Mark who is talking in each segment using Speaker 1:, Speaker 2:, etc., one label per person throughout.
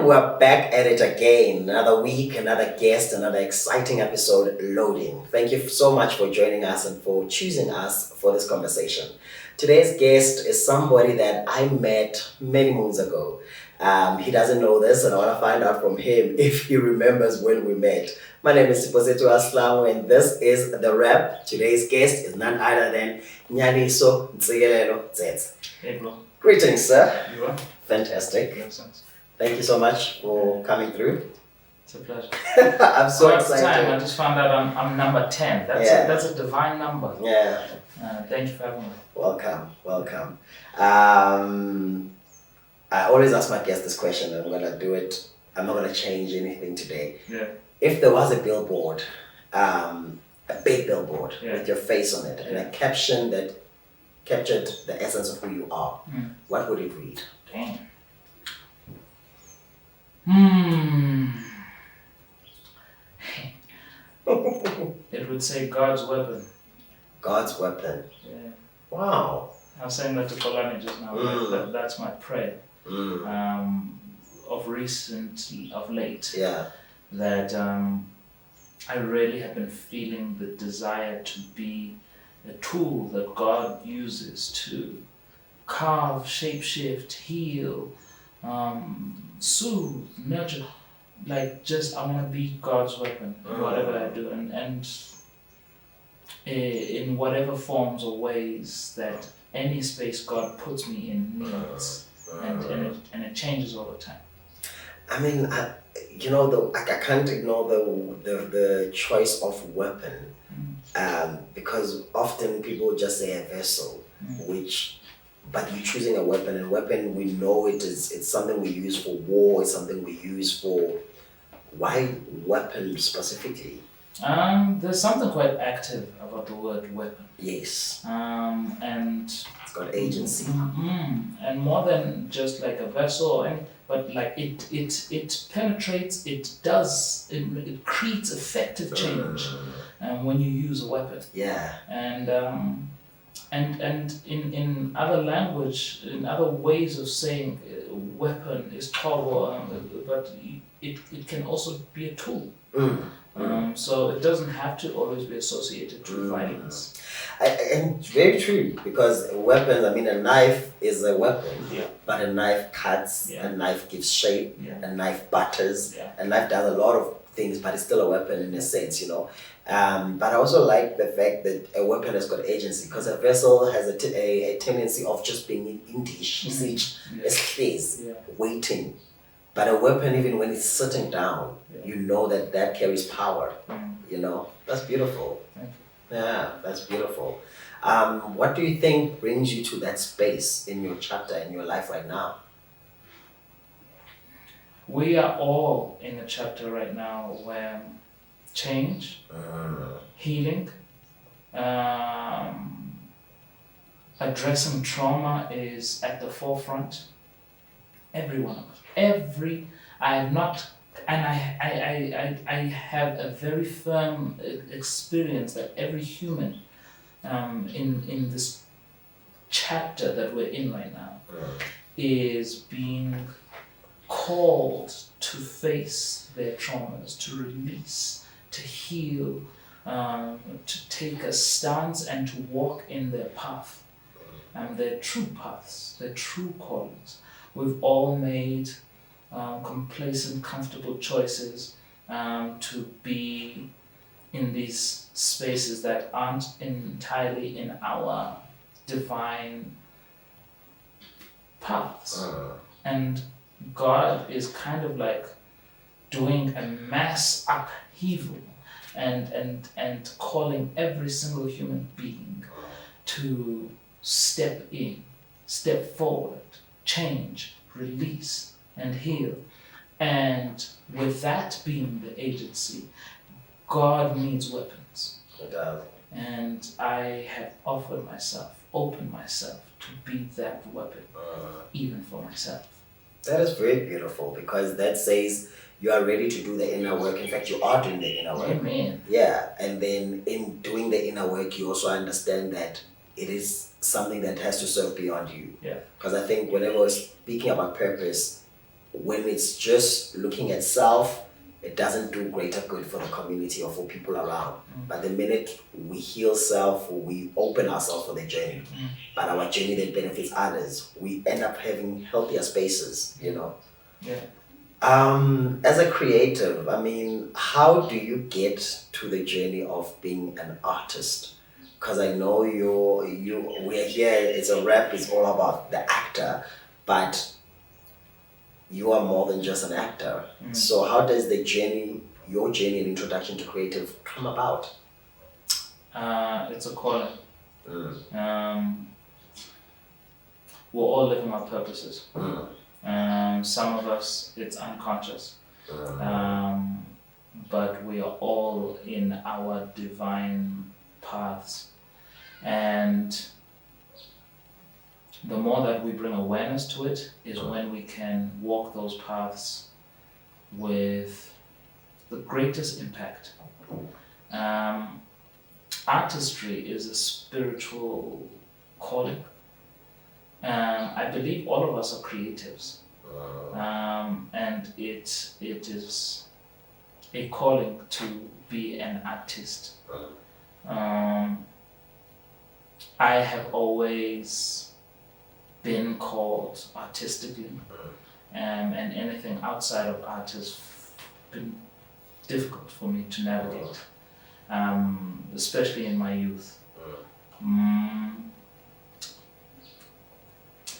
Speaker 1: And we're back at it again. Another week, another guest, another exciting episode loading. Thank you so much for joining us and for choosing us for this conversation. Today's guest is somebody that I met many moons ago. He doesn't know this, and I want to find out from him if he remembers when we met. My name is Sipho, and this is The Rap. Today's guest is none other than Nyaniso Dzedze.
Speaker 2: Hey, bro.
Speaker 1: Greetings, sir.
Speaker 2: You are?
Speaker 1: Fantastic.
Speaker 2: Nonsense.
Speaker 1: Thank you so much for coming through.
Speaker 2: It's a pleasure.
Speaker 1: I'm so
Speaker 2: First
Speaker 1: excited.
Speaker 2: time I just found out I'm number 10. That's a divine number.
Speaker 1: Yeah.
Speaker 2: Thank you for having me.
Speaker 1: Welcome. I always ask my guests this question, and I'm gonna do it. I'm not gonna change anything today.
Speaker 2: Yeah.
Speaker 1: If there was a billboard, a big billboard with your face on it, and a caption that captured the essence of who you are, what would it read?
Speaker 2: Damn. It would say God's weapon.
Speaker 1: God's weapon.
Speaker 2: Yeah.
Speaker 1: Wow.
Speaker 2: I was saying that to Kolani just now. That's my prayer. Of late.
Speaker 1: Yeah.
Speaker 2: That I really have been feeling the desire to be a tool that God uses to carve, shapeshift, heal, soothe, nurture. Like, just I want to be God's weapon in whatever I do, and in whatever forms or ways that any space God puts me in needs, and it changes all the time.
Speaker 1: I mean, I can't ignore the choice of weapon, because often people just say a vessel, but you're choosing a weapon, and weapon, we know it's something we use for war, it's something we use for. Why weapon specifically?
Speaker 2: There's something quite active about the word weapon.
Speaker 1: Yes.
Speaker 2: And
Speaker 1: it's got agency.
Speaker 2: And more than just like a vessel, but like it penetrates. It creates effective change, when you use a weapon.
Speaker 1: Yeah.
Speaker 2: And in other language, in other ways of saying weapon is power, but it can also be a tool. So it doesn't have to always be associated to violence.
Speaker 1: And very true, because weapons, I mean, a knife is a weapon, but a knife cuts, a knife gives shape, a knife butters, a knife does a lot of things, but it's still a weapon in a sense, But I also like the fact that a weapon has got agency, because a vessel has a tendency of just being in dish, waiting. But a weapon, even when it's sitting down, you know that carries power. That's beautiful.
Speaker 2: Thank you.
Speaker 1: Yeah, that's beautiful. What do you think brings you to that space in your chapter, in your life right now?
Speaker 2: We are all in a chapter right now where change, healing, addressing trauma is at the forefront. Every one of us. I have a very firm experience that every human in this chapter that we're in right now is being called to face their traumas, to release, to heal, to take a stance and to walk in their path, their true paths, their true callings. We've all made complacent, comfortable choices to be in these spaces that aren't entirely in our divine paths. And God is kind of like doing a mass upheaval and calling every single human being to step in, step forward, change, release, and heal. And with that being the agency, God needs weapons. And I have opened myself to be that weapon, even for myself.
Speaker 1: That is very beautiful, because that says you are ready to do the inner work. In fact, you are doing the inner work.
Speaker 2: Amen.
Speaker 1: Yeah, and then in doing the inner work, you also understand that it is something that has to serve beyond you.
Speaker 2: Yeah.
Speaker 1: Because I think whenever we're speaking about purpose, when it's just looking at self, it doesn't do greater good for the community or for people around. But the minute we heal self, we open ourselves for the journey, but our journey that benefits others, we end up having healthier spaces, you know.
Speaker 2: Yeah.
Speaker 1: As a creative, I mean, how do you get to the journey of being an artist? Because I know we're here, it's a rap, it's all about the actor, but you are more than just an actor. So how does your journey and introduction to creative come about?
Speaker 2: It's a calling. We're all living our purposes. Some of us, it's unconscious. But we are all in our divine paths. And the more that we bring awareness to it is when we can walk those paths with the greatest impact. Artistry is a spiritual calling. I believe all of us are creatives, and it is a calling to be an artist. I have always been called artistically, and anything outside of art has been difficult for me to navigate, especially in my youth.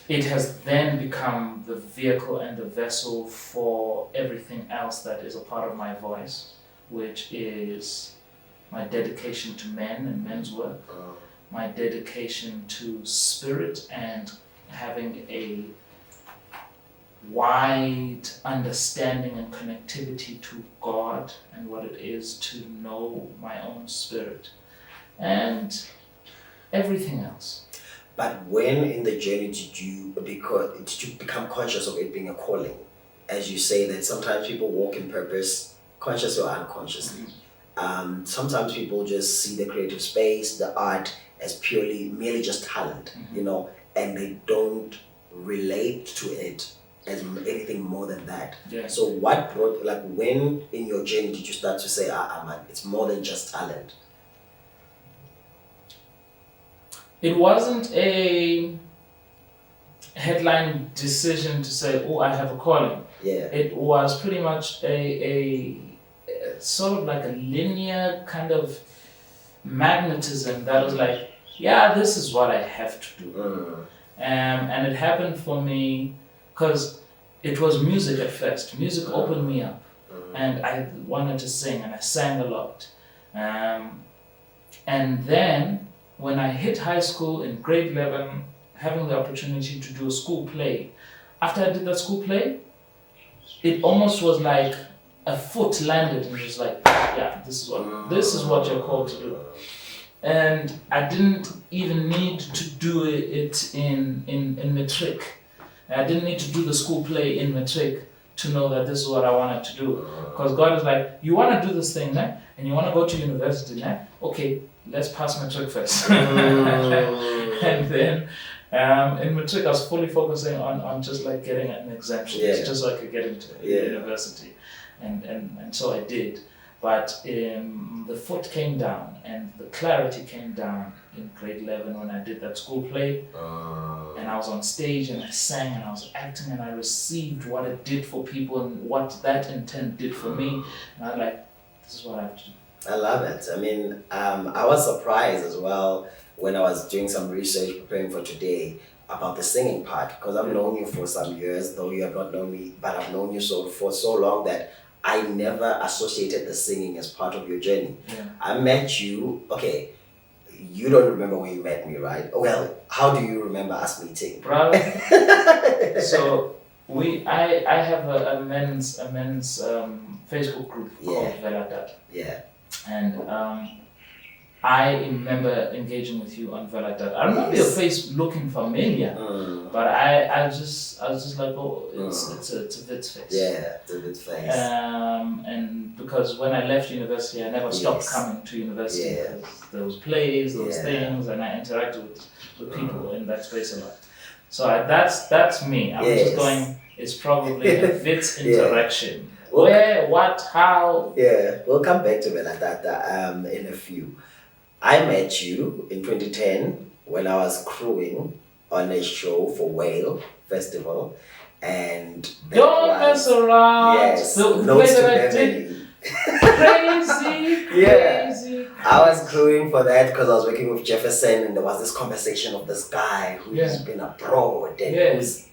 Speaker 2: It has then become the vehicle and the vessel for everything else that is a part of my voice, which is my dedication to men and men's work, my dedication to spirit and having a wide understanding and connectivity to God and what it is to know my own spirit and everything else.
Speaker 1: But when in the journey did you become conscious of it being a calling? As you say that sometimes people walk in purpose, consciously or unconsciously. Sometimes people just see the creative space, the art as merely just talent, you know, and they don't relate to it as anything more than that.
Speaker 2: Yeah.
Speaker 1: So what brought, like, when in your journey did you start to say, man, it's more than just talent?
Speaker 2: It wasn't a headline decision to say, oh, I have a calling.
Speaker 1: Yeah.
Speaker 2: It was pretty much a sort of like a linear kind of magnetism that was like, yeah, this is what I have to do. And it happened for me because it was music at first. Music opened me up, and I wanted to sing, and I sang a lot. And then when I hit high school in grade 11, having the opportunity to do a school play, after I did that school play, it almost was like a foot landed and it was like, yeah, this is what you're called to do. And I didn't even need to do it in matric. I didn't need to do the school play in matric to know that this is what I wanted to do. Because God is like, you want to do this thing, né? And you want to go to university, né? Okay, let's pass matric first. And then in matric, I was fully focusing on just like getting an exemption, just so I could get into university. And so I did. But the foot came down and the clarity came down in grade 11 when I did that school play. And I was on stage and I sang and I was acting and I received what it did for people and what that intent did for me. And I was like, this is what I have to do.
Speaker 1: I love it. I mean, I was surprised as well when I was doing some research preparing for today about the singing part, because I've known you for some years, though you have not known me, but I've known you for so long that I never associated the singing as part of your journey.
Speaker 2: Yeah.
Speaker 1: I met you, okay, you don't remember when you met me, right? Well, how do you remember us meeting?
Speaker 2: Brother, so I have a men's Facebook group called Veladat.
Speaker 1: Yeah.
Speaker 2: And I remember engaging with you on Veladat. I remember your face looking familiar, but I was just like, oh, it's a Vit's face.
Speaker 1: Yeah, it's a Vit's face.
Speaker 2: And because when I left university, I never stopped coming to university because there was plays, there was things, and I interacted with people in that space a lot. So that's me. I was just going, is probably a Wits
Speaker 1: Yeah.
Speaker 2: interaction.
Speaker 1: Well,
Speaker 2: Where, what, how?
Speaker 1: yeah, we'll come back to Velatata in a few. I met you in 2010 when I was crewing on a show for Whale Festival, and that
Speaker 2: Don't mess
Speaker 1: was
Speaker 2: around.
Speaker 1: yes,
Speaker 2: The
Speaker 1: Notes
Speaker 2: way
Speaker 1: to
Speaker 2: that I did
Speaker 1: Beverly.
Speaker 2: crazy,
Speaker 1: Yeah.
Speaker 2: crazy.
Speaker 1: I was crewing for that because I was working with Jefferson, and there was this conversation of this guy who's
Speaker 2: Yeah.
Speaker 1: been abroad and
Speaker 2: Yeah.
Speaker 1: who's,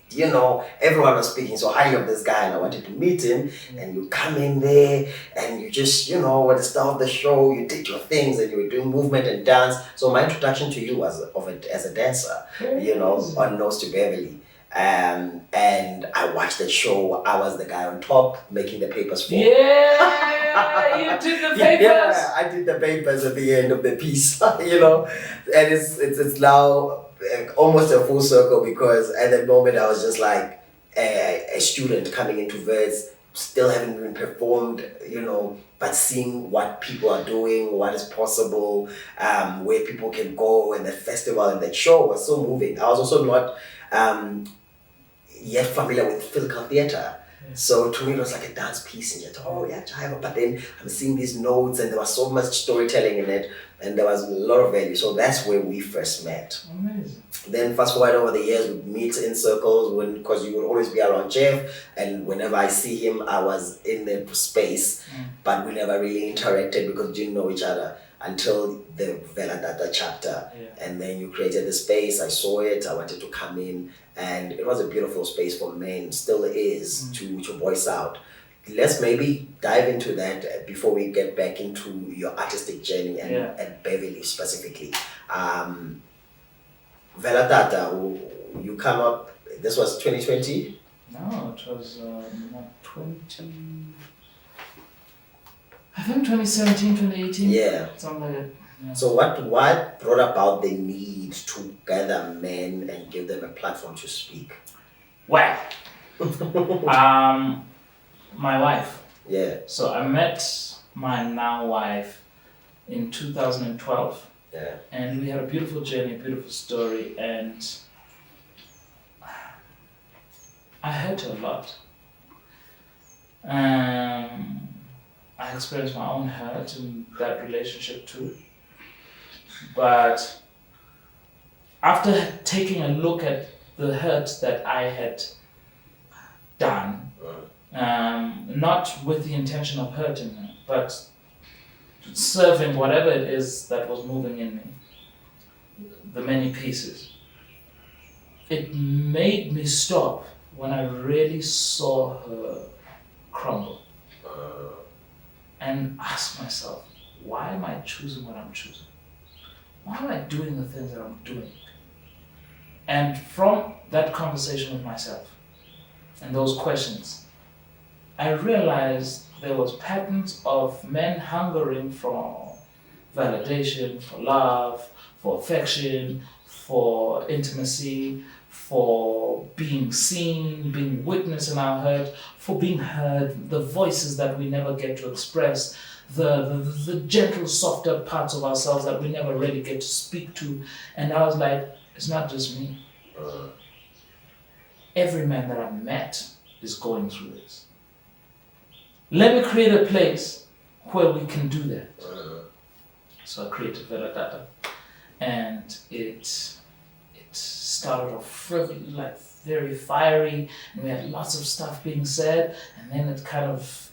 Speaker 1: everyone was speaking so highly of this guy, and I wanted to meet him. And you come in there, and you just, at the start of the show, you did your things, and you were doing movement and dance. So my introduction to you was as a dancer, on Nose to Beverly. And I watched the show. I was the guy on top making the papers for.
Speaker 2: Yeah, you did the papers.
Speaker 1: Yeah, I did the papers at the end of the piece, and it's now almost a full circle, because at that moment I was just like a student coming into Verds, still haven't been performed, but seeing what people are doing, what is possible, where people can go, and the festival and that show was so moving. I was also not yet familiar with physical theater. So to me it was like a dance piece, and yet, jive. But then I'm seeing these notes, and there was so much storytelling in it, and there was a lot of value. So that's where we first met.
Speaker 2: Amazing.
Speaker 1: Then fast forward over the years, we'd meet in circles because you would always be around Jeff, and whenever I see him, I was in the space, but we never really interacted because we didn't know each other until the Velatata chapter. And then you created the space. I saw it. I wanted to come in, and it was a beautiful space for men. Still is to voice out. Let's maybe dive into that before we get back into your artistic journey and Beverly specifically. Velatata, you come up. This was 2020.
Speaker 2: No, it was not 20. I think 2017, 2018.
Speaker 1: Yeah.
Speaker 2: Something like that. Yeah.
Speaker 1: So what brought about the need to gather men and give them a platform to speak?
Speaker 2: Well, my wife.
Speaker 1: Yeah.
Speaker 2: So I met my now wife in 2012.
Speaker 1: Yeah.
Speaker 2: And we had a beautiful journey, a beautiful story, and I hurt her a lot. I experienced my own hurt in that relationship too. But after taking a look at the hurt that I had done, not with the intention of hurting her, but serving whatever it is that was moving in me, the many pieces, it made me stop when I really saw her crumble and ask myself, why am I choosing what I'm choosing? Why am I doing the things that I'm doing? And from that conversation with myself and those questions, I realized there was patterns of men hungering for validation, for love, for affection, for intimacy, for being seen, being witnessed in our hurt, for being heard, the voices that we never get to express, the gentle, softer parts of ourselves that we never really get to speak to. And I was like, it's not just me. Every man that I've met is going through this. Let me create a place where we can do that. So I created Velatata, and it started off like very fiery, and we had lots of stuff being said, and then it kind of,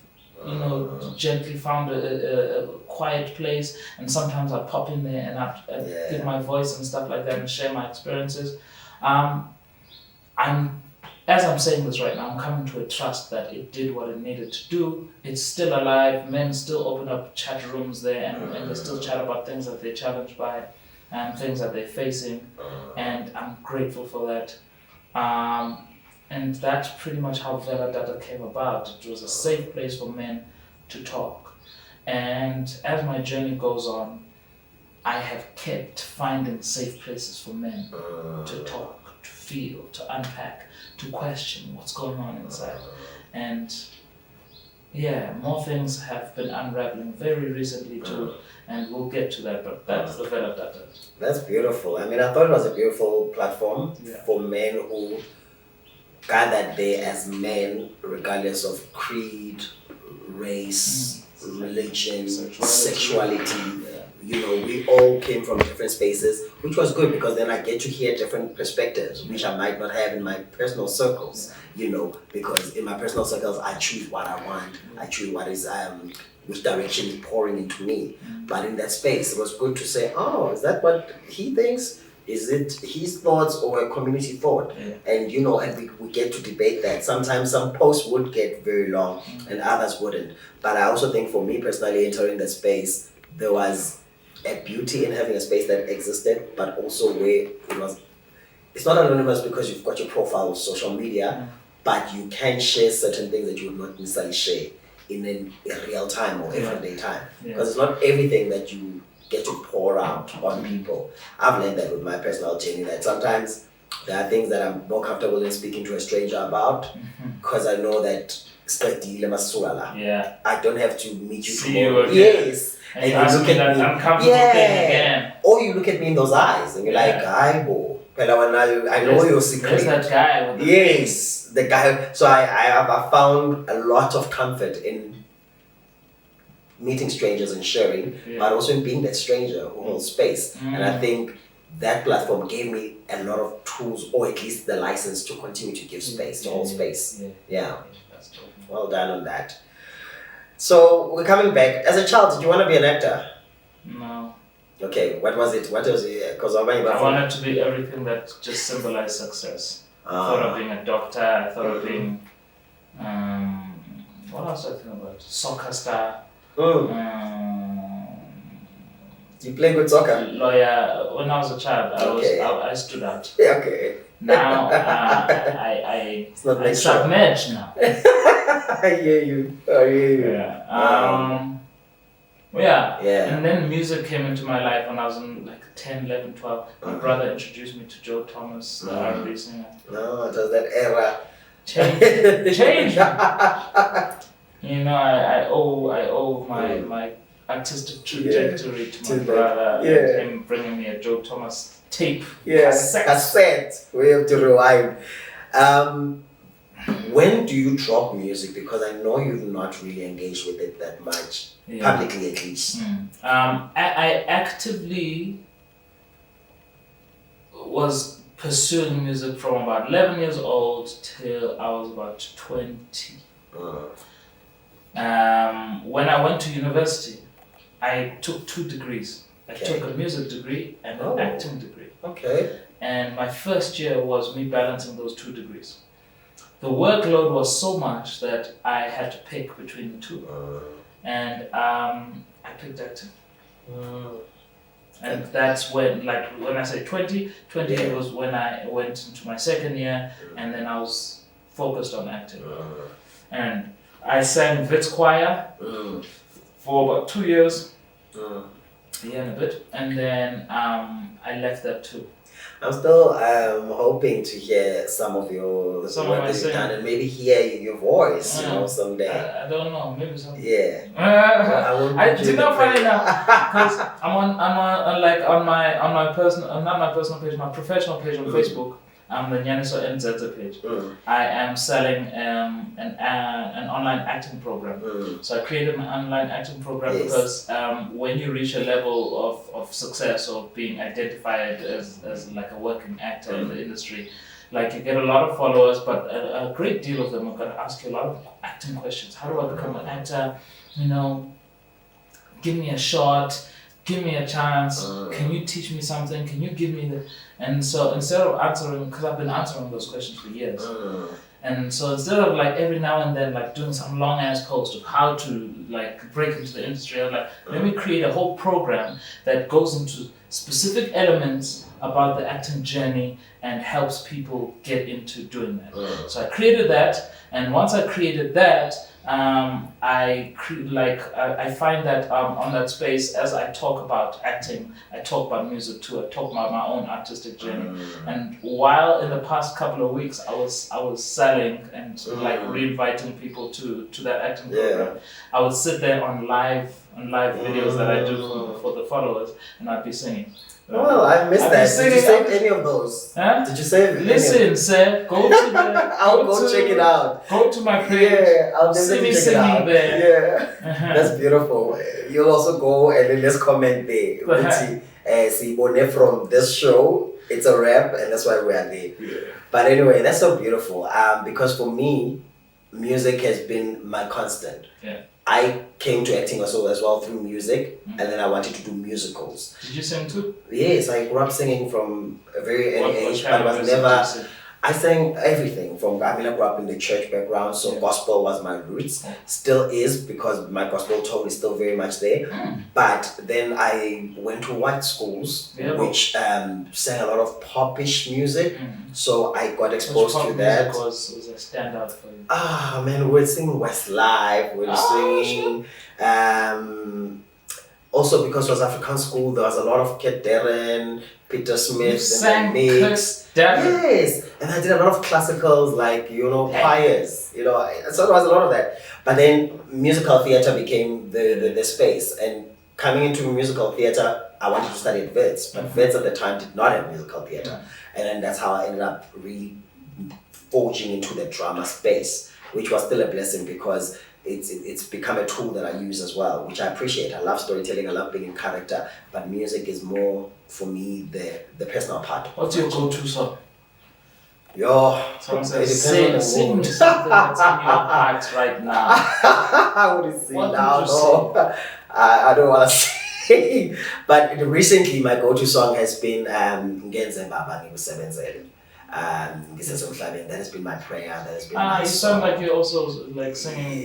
Speaker 2: gently found a quiet place, and sometimes I'd pop in there and I'd give my voice and stuff like that and share my experiences. As I'm saying this right now, I'm coming to a trust that it did what it needed to do. It's still alive. Men still open up chat rooms there, and they still chat about things that they're challenged by and things that they're facing. And I'm grateful for that. And that's pretty much how Velatata came about. It was a safe place for men to talk. And as my journey goes on, I have kept finding safe places for men to talk, to feel, to unpack, to question what's going on inside. And more things have been unraveling very recently too, and we'll get to that, but that's the Velatata.
Speaker 1: That's beautiful. I mean, I thought it was a beautiful platform for men who gathered there as men, regardless of creed, race, religion, sexuality. You know, we all came from different spaces, which was good because then I get to hear different perspectives, which I might not have in my personal circles, you know, because in my personal circles, I choose what I want. I choose what is, which direction is pouring into me. But in that space, it was good to say, oh, is that what he thinks? Is it his thoughts or a community thought? And, you know, and we get to debate that. Sometimes some posts would get very long and others wouldn't. But I also think for me personally, entering the space, there was a beauty in having a space that existed, but also where it's not anonymous because you've got your profile of social media, but you can share certain things that you would not necessarily share in real time or everyday time. Because it's not everything that you get to pour out on people. I've learned that with my personal journey, that sometimes there are things that I'm more comfortable in speaking to a stranger about because I know that I don't have to meet you tomorrow. Yes.
Speaker 2: And you look at that uncomfortable thing again.
Speaker 1: Or you look at me in those eyes and you're like, I know your secret.
Speaker 2: There's that guy with the
Speaker 1: yes, the guy. So I have found a lot of comfort in meeting strangers and sharing, but also in being that stranger who holds space. And I think that platform gave me a lot of tools, or at least the license to continue to give space, to hold space. Well done on that. So we're coming back. As a child, did you want to be an actor?
Speaker 2: No.
Speaker 1: Okay, what was it? Because
Speaker 2: I wanted to be everything that just symbolized success. I thought of being a doctor. I thought of being what else did I think about? Soccer star.
Speaker 1: Do you play good soccer?
Speaker 2: Lawyer. When I was a child, I stood out.
Speaker 1: Yeah, okay.
Speaker 2: Now I submerge now.
Speaker 1: I hear you.
Speaker 2: And then music came into my life when I was in like 10, 11, 12. My brother introduced me to Joe Thomas, the R&B singer.
Speaker 1: No, it was that era.
Speaker 2: Change. You know, I owe my artistic trajectory to my brother and him bringing me a Joe Thomas tape.
Speaker 1: Cassette. We have to rewind. When do you drop music? Because I know you've not really engaged with it that much, publicly at least.
Speaker 2: I actively was pursuing music from about 11 years old till I was about 20. When I went to university, I took 2 degrees. I took a music degree and an acting degree.
Speaker 1: Okay.
Speaker 2: And my first year was me balancing those 2 degrees. The workload was so much that I had to pick between the 2. And I picked acting. And that's when I say 20 was when I went into my second year, and then I was focused on acting. And I sang Wits Choir for about 2 years, a year and a bit, and then I left that too.
Speaker 1: I'm still hoping to hear some of your work that you've done and maybe hear your voice, someday.
Speaker 2: I don't know, maybe someday.
Speaker 1: Yeah.
Speaker 2: I did not find it out because I'm on my personal, not my personal page, my professional page on Facebook. I'm the Nyaniso and Dzedze page. I am selling an online acting program. So I created my online acting program because when you reach a level of success or being identified as like a working actor in the industry, like you get a lot of followers, but a great deal of them are going to ask you a lot of acting questions. How do I become an actor? Give me a shot. Give me a chance. Can you teach me something? Can you give me the... And so instead of answering, because I've been answering those questions for years, and so instead of like every now and then like doing some long ass post of how to like break into the industry, I'm like, let me create a whole program that goes into specific elements about the acting journey and helps people get into doing that. So I created that, and once I created that, I find that on that space, as I talk about acting, I talk about music too. I talk about my own artistic journey. And while in the past couple of weeks I was selling and like re-inviting people to that acting program, I would sit there on live videos that I do for the followers, and I'd be singing.
Speaker 1: Well, I missed
Speaker 2: I've been
Speaker 1: that. Did you
Speaker 2: singing-
Speaker 1: save any of those?
Speaker 2: Huh?
Speaker 1: Did you save any of
Speaker 2: Listen, sir, go to the.
Speaker 1: I'll go check it out.
Speaker 2: Go to my page.
Speaker 1: Yeah, I'll
Speaker 2: See me
Speaker 1: definitely check it
Speaker 2: singing
Speaker 1: out.
Speaker 2: there.
Speaker 1: Yeah,
Speaker 2: Uh-huh.
Speaker 1: that's beautiful. You'll also go and then just comment there. See, from this show, it's a rap, and that's why we are there.
Speaker 2: Yeah.
Speaker 1: But anyway, that's so beautiful. Because for me, music has been my constant.
Speaker 2: Yeah.
Speaker 1: I came to acting also as well through music, and then I wanted to do musicals.
Speaker 2: Did you sing too?
Speaker 1: Yes, I grew up singing from a very early age, but
Speaker 2: kind
Speaker 1: it
Speaker 2: of
Speaker 1: was
Speaker 2: music
Speaker 1: never.
Speaker 2: did you sing?
Speaker 1: I sang everything from. I grew up in the church background, so
Speaker 2: Yeah.
Speaker 1: gospel was my roots. Still is, because my gospel tone is still very much there. But then I went to white schools,
Speaker 2: Yeah.
Speaker 1: which sang a lot of popish music. So I got
Speaker 2: Which
Speaker 1: exposed
Speaker 2: pop
Speaker 1: to that.
Speaker 2: music was a standout for you?
Speaker 1: Ah man, we're singing Westlife, we're singing also because it was African school, there was a lot of Ket Darren, Peter Smith,
Speaker 2: You sang
Speaker 1: and the mix.
Speaker 2: Chris Darren.
Speaker 1: Yes, and I did a lot of classicals like choirs, so there was a lot of that. But then musical theatre became the space, and coming into musical theatre, I wanted to study at Wits, but Wits at the time did not have musical theatre, and then that's how I ended up really forging into the drama space, which was still a blessing because it's become a tool that I use as well, which I appreciate. I love storytelling, I love being in character, but music is more for me the personal part.
Speaker 2: What's your go-to song?
Speaker 1: Yo,
Speaker 2: Someone
Speaker 1: it
Speaker 2: says,
Speaker 1: depends
Speaker 2: sing
Speaker 1: on the
Speaker 2: me
Speaker 1: mood.
Speaker 2: something that's in your heart right now.
Speaker 1: I wouldn't sing
Speaker 2: What
Speaker 1: now,
Speaker 2: would you
Speaker 1: no. I don't want to sing. But recently, my go-to song has been Ngenze Baba Ngikusebenzele. That has been my prayer. That has been my
Speaker 2: You
Speaker 1: song.
Speaker 2: sound like you're also like singing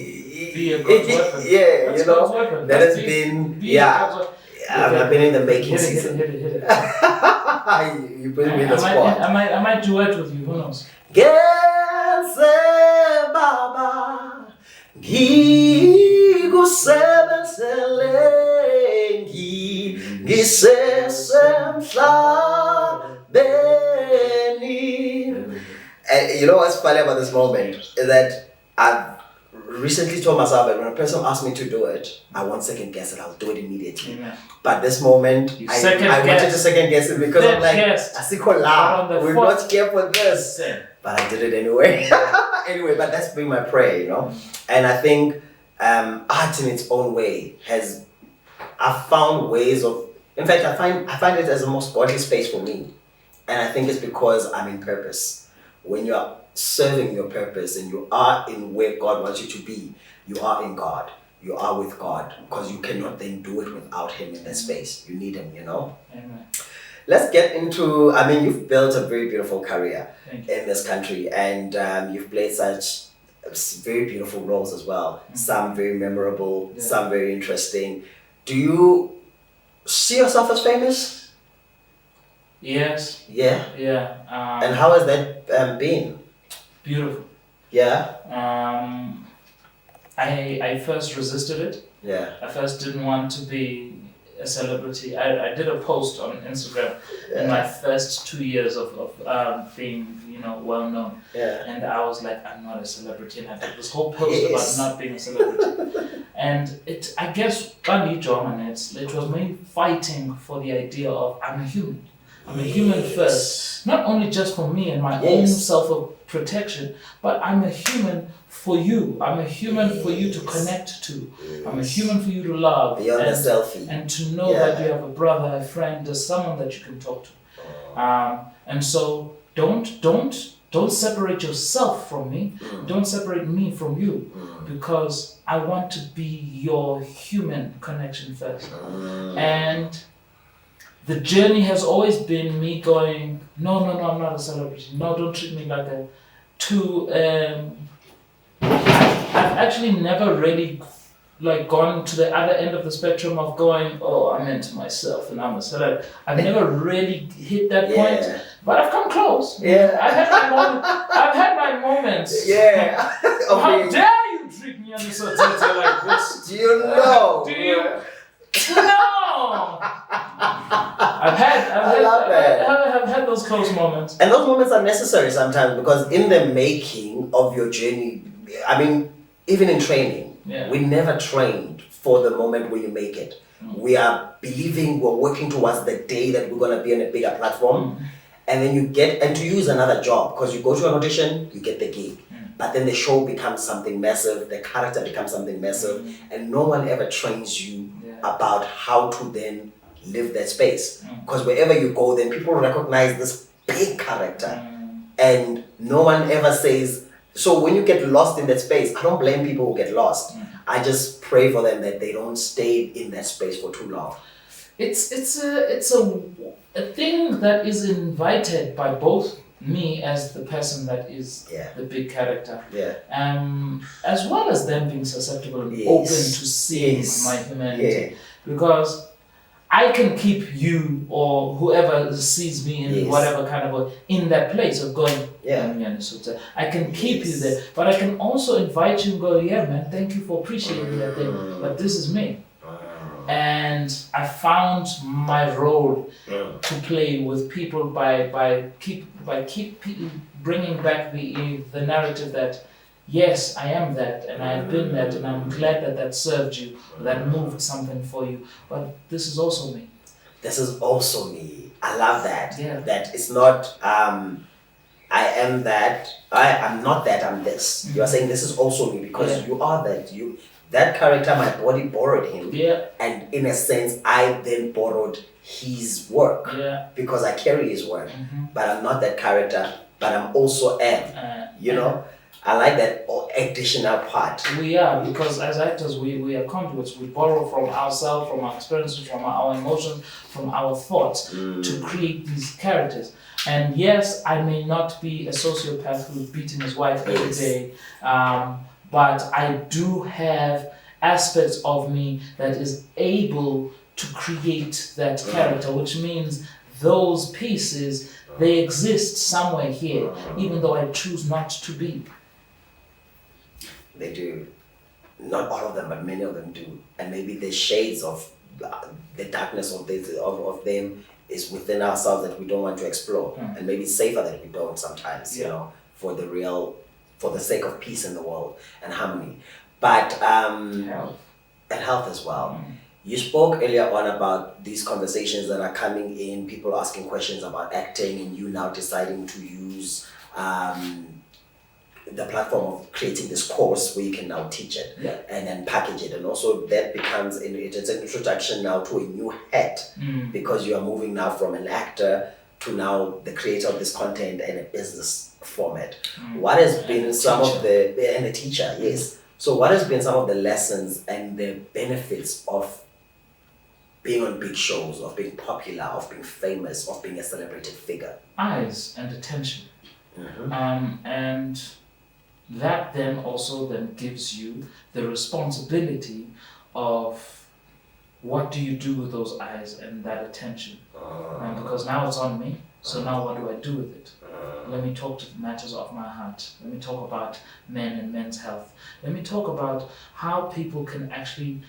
Speaker 2: Be a God's Weapon.
Speaker 1: Yeah,
Speaker 2: That's God's weapon.
Speaker 1: that
Speaker 2: That's
Speaker 1: has been,
Speaker 2: Be a God's weapon.
Speaker 1: I've been in the making
Speaker 2: Hit
Speaker 1: season.
Speaker 2: it.
Speaker 1: You put me in the spot.
Speaker 2: I might duet with you, who knows?
Speaker 1: Ngenze Baba Ngikusebenzele ngisesemhlabeni. And you know what's funny about this moment is that I've recently told myself that when a person asks me to do it, I won't second guess it, I'll do it immediately.
Speaker 2: Amen.
Speaker 1: But this moment,
Speaker 2: You
Speaker 1: I
Speaker 2: second
Speaker 1: wanted
Speaker 2: guess.
Speaker 1: to second guess it because I'm like,
Speaker 2: Yes.
Speaker 1: Asiko
Speaker 2: On
Speaker 1: la,
Speaker 2: the
Speaker 1: we're
Speaker 2: fourth-
Speaker 1: not here for this.
Speaker 2: Same.
Speaker 1: But I did it anyway. Anyway, but that's been my prayer, And I think art in its own way I've found ways of, in fact, I find it as the most godly space for me. And I think it's because I'm in purpose. When you are serving your purpose and you are in where God wants you to be, you are in God. You are with God, because you cannot then do it without Him in that space. You need Him,
Speaker 2: Amen.
Speaker 1: Let's get into, you've built a very beautiful career
Speaker 2: Thank you.
Speaker 1: in this country, and you've played such very beautiful roles as well. Some very memorable, some very interesting. Do you see yourself as famous?
Speaker 2: Yes.
Speaker 1: Yeah.
Speaker 2: Yeah.
Speaker 1: And how has that been?
Speaker 2: Beautiful.
Speaker 1: Yeah.
Speaker 2: I first resisted it.
Speaker 1: Yeah.
Speaker 2: I first didn't want to be a celebrity. I did a post on Instagram in my first 2 years of being well known, and I was like, I'm not a celebrity, and I did this whole post about not being a celebrity. And I guess it was me fighting for the idea of I'm a human. I'm a human first, not only just for me and my own self-protection, but I'm a human for you. I'm a human for you to connect to. I'm a human for you to love.
Speaker 1: Beyond the selfie.
Speaker 2: And to know that you have a brother, a friend, there's someone that you can talk to. And so don't separate yourself from me. Don't separate me from you, because I want to be your human connection first. And the journey has always been me going, no, I'm not a celebrity. No, don't treat me like that. I've actually never really gone to the other end of the spectrum of going, oh, I'm into myself and I'm a celebrity. I've never really hit that point, but I've come close.
Speaker 1: Yeah.
Speaker 2: I've had my moments.
Speaker 1: Yeah.
Speaker 2: How dare you treat me on this like this?
Speaker 1: Do you know?
Speaker 2: Do you? No. I've had those close moments.
Speaker 1: And those moments are necessary sometimes, because in the making of your journey, even in training,
Speaker 2: Yeah.
Speaker 1: we never trained for the moment where you make it. We are believing we're working towards the day that we're gonna be on a bigger platform. And then you get, and to use another job, because you go to an audition, you get the gig. But then the show becomes something massive, the character becomes something massive, and no one ever trains you about how to then live that space. Because wherever you go, then people recognize this big character. And no one ever says, so when you get lost in that space, I don't blame people who get lost. I just pray for them that they don't stay in that space for too long.
Speaker 2: It's a thing that is invited by both me as the person that is the big character, as well as them being susceptible and open to seeing my humanity, because I can keep you or whoever sees me in whatever kind of way in that place of going, Nyaniso. I can keep you there, but I can also invite you and go, yeah, man, thank you for appreciating that thing, but this is me. And I found my role to play with people by keep bringing back the narrative that yes, I am that, and I have been that, and I'm glad that that served you, that moved something for you. But this is also me.
Speaker 1: This is also me. I love that.
Speaker 2: Yeah.
Speaker 1: That it's not I am that. I'm not that. I'm this. You are saying this is also me because you are that. That character, my body borrowed him. Yeah. And in a sense, I then borrowed his work. Yeah. Because I carry his work. But I'm not that character, but I'm also am. You know? I like that additional part.
Speaker 2: We are, because as actors, we are conduits. We borrow from ourselves, from our experiences, from our emotions, from our thoughts to create these characters. And yes, I may not be a sociopath who's beating his wife every day. But I do have aspects of me that is able to create that character, which means those pieces, they exist somewhere here, even though I choose not to be.
Speaker 1: They do. Not all of them, but many of them do. And maybe the shades of the darkness of them is within ourselves that we don't want to explore. And maybe it's safer that we don't sometimes, you know, for the sake of peace in the world and harmony. But health as well. You spoke earlier on about these conversations that are coming in, people asking questions about acting, and you now deciding to use the platform of creating this course where you can now teach it and then package it. And also that becomes it's an introduction now to a new hat because you are moving now from an actor to now the creator of this content and a business format. What has been some of the, and a teacher, yes. So what has been some of the lessons and the benefits of being on big shows, of being popular, of being famous, of being a celebrated figure?
Speaker 2: Eyes and attention. And that then also gives you the responsibility of what do you do with those eyes and that attention. Because now it's on me, so now what do I do with it? Let me talk to matters of my heart. Let me talk about men and men's health. Let me talk about how people can actually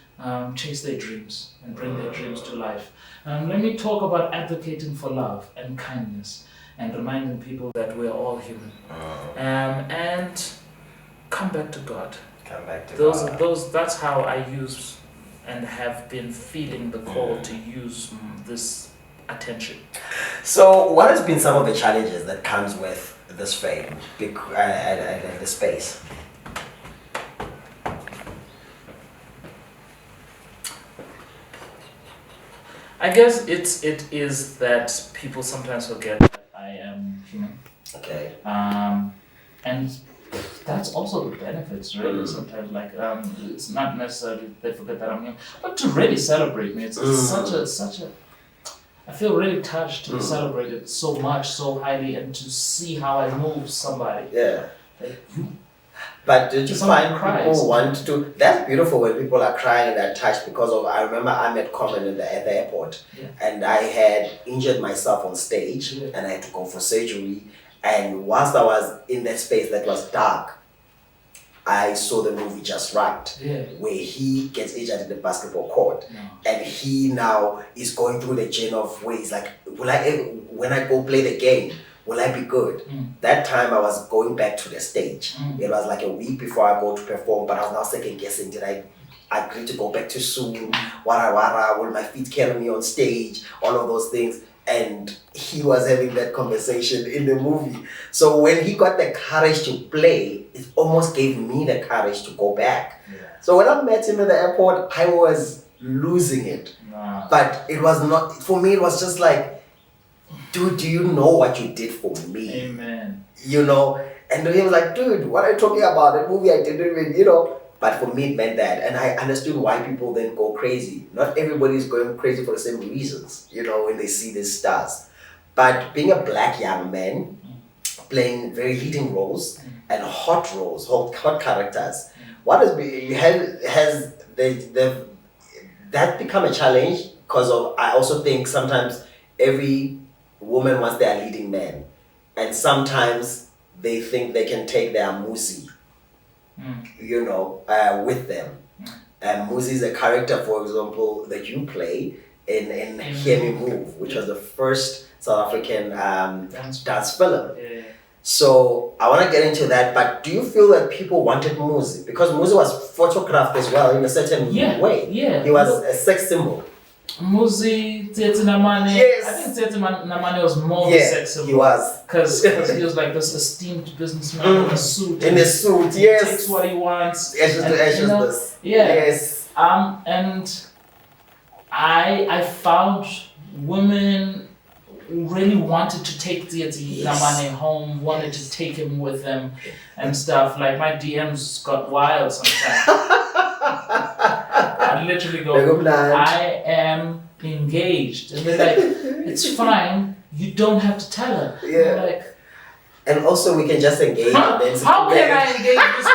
Speaker 2: chase their dreams and bring their dreams to life. Let me talk about advocating for love and kindness and reminding people that we're all human. And come back to God.
Speaker 1: Come back to God.
Speaker 2: That's how I use and have been feeling the call to use this attention.
Speaker 1: So what has been some of the challenges that comes with this fame and the space?
Speaker 2: I guess it is that people sometimes forget that I am human.
Speaker 1: Okay.
Speaker 2: And that's also the benefits, really. Sometimes, like, it's not necessarily they forget that I'm human, but to really celebrate me. It's such a. I feel really touched to be celebrated so much, so highly, and to see how I move somebody.
Speaker 1: Yeah.
Speaker 2: Like,
Speaker 1: but did you find people want to? That's beautiful when people are crying and are touched because of. I remember I met Common at the airport, and I had injured myself on stage, and I had to go for surgery. And whilst I was in that space that was dark, I saw the movie Just Right, where he gets injured in the basketball court, and he now is going through the journey of ways like, when I go play the game, will I be good? That time I was going back to the stage. It was like a week before I go to perform, but I was now second guessing, did I agree to go back too soon? Wara, will my feet carry me on stage? All of those things. And he was having that conversation in the movie. So when he got the courage to play, it almost gave me the courage to go back. So when I met him at the airport, I was losing it. But it was not, for me, it was just like, dude, do you know what you did for me?
Speaker 2: Amen.
Speaker 1: You know? And he was like, dude, what are you talking about? That movie I didn't even, you know? But for me, it meant that. And I understood why people then go crazy. Not everybody is going crazy for the same reasons, you know, when they see these stars. But being a black young man, playing very leading roles and hot roles, hot characters, what has that become a challenge? Because of, I also think sometimes every woman wants their leading man. And sometimes they think they can take their musi, you know, with them. Musi is a character, for example, that you play in Hear Me Move, which was the first South African dance film. So I want to get into that, but do you feel that people wanted Musi? Because Musi was photographed as well in a certain way. He was a sex symbol.
Speaker 2: Musi, Dzedze Namane.
Speaker 1: Yes.
Speaker 2: I think Dzedze Namane was more the sex symbol.
Speaker 1: He was.
Speaker 2: Because he was like this esteemed businessman in a suit.
Speaker 1: In a suit, yes.
Speaker 2: He takes what he wants.
Speaker 1: Ashes to ashes.
Speaker 2: You know,
Speaker 1: Yes.
Speaker 2: And I found women really wanted to take Dzedze Namane home, wanted to take him with them and stuff. Like my DMs got wild sometimes. I literally go, I am engaged. And they're like, it's fine, you don't have to tell her.
Speaker 1: Yeah.
Speaker 2: Like,
Speaker 1: and also we can just engage.
Speaker 2: How can I engage this?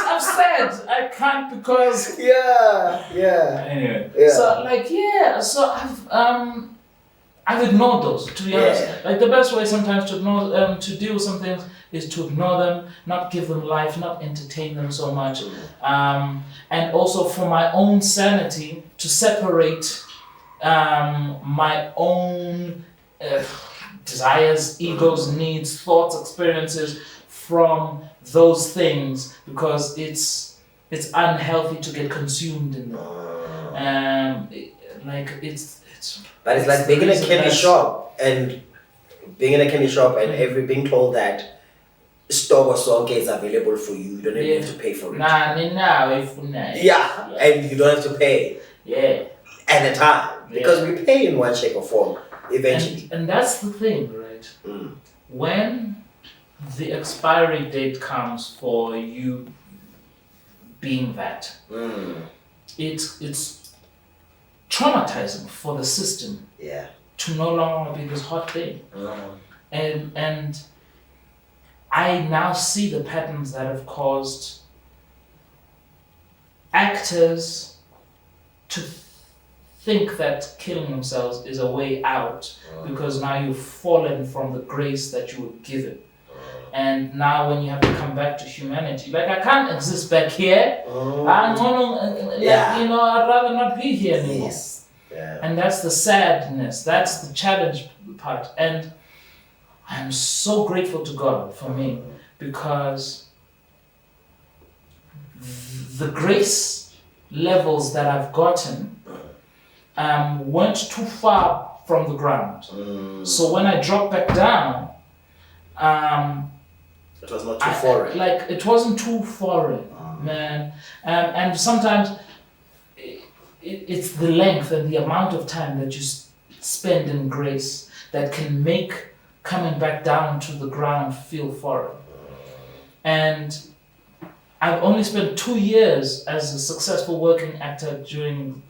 Speaker 2: I've said I can't because Anyway. So I've ignored those, to be honest. Like the best way sometimes to ignore to deal with some things is to ignore them, not give them life, not entertain them so much. And also for my own sanity, to separate my own desires, egos, needs, thoughts, experiences from those things, because it's unhealthy to get consumed in them.
Speaker 1: But it's like being in a candy shop and being told that store or sonke is available for you. You don't even have to pay for it. And you don't have to pay. At a time. Because we pay in one shape or form eventually.
Speaker 2: And that's the thing, right? When the expiry date comes for you being that, it's traumatizing for the system to no longer be this hot thing. And I now see the patterns that have caused actors to think that killing themselves is a way out, because now you've fallen from the grace that you were given. And now when you have to come back to humanity, like I can't exist back here. I'd rather not be here anymore. And that's the sadness, that's the challenge part. And I'm so grateful to God for me, because the grace levels that I've gotten weren't too far from the ground. So when I dropped back down,
Speaker 1: it was not too foreign.
Speaker 2: It wasn't too foreign, man. And sometimes it's the length and the amount of time that you spend in grace that can make coming back down to the ground feel foreign. And I've only spent 2 years as a successful working actor during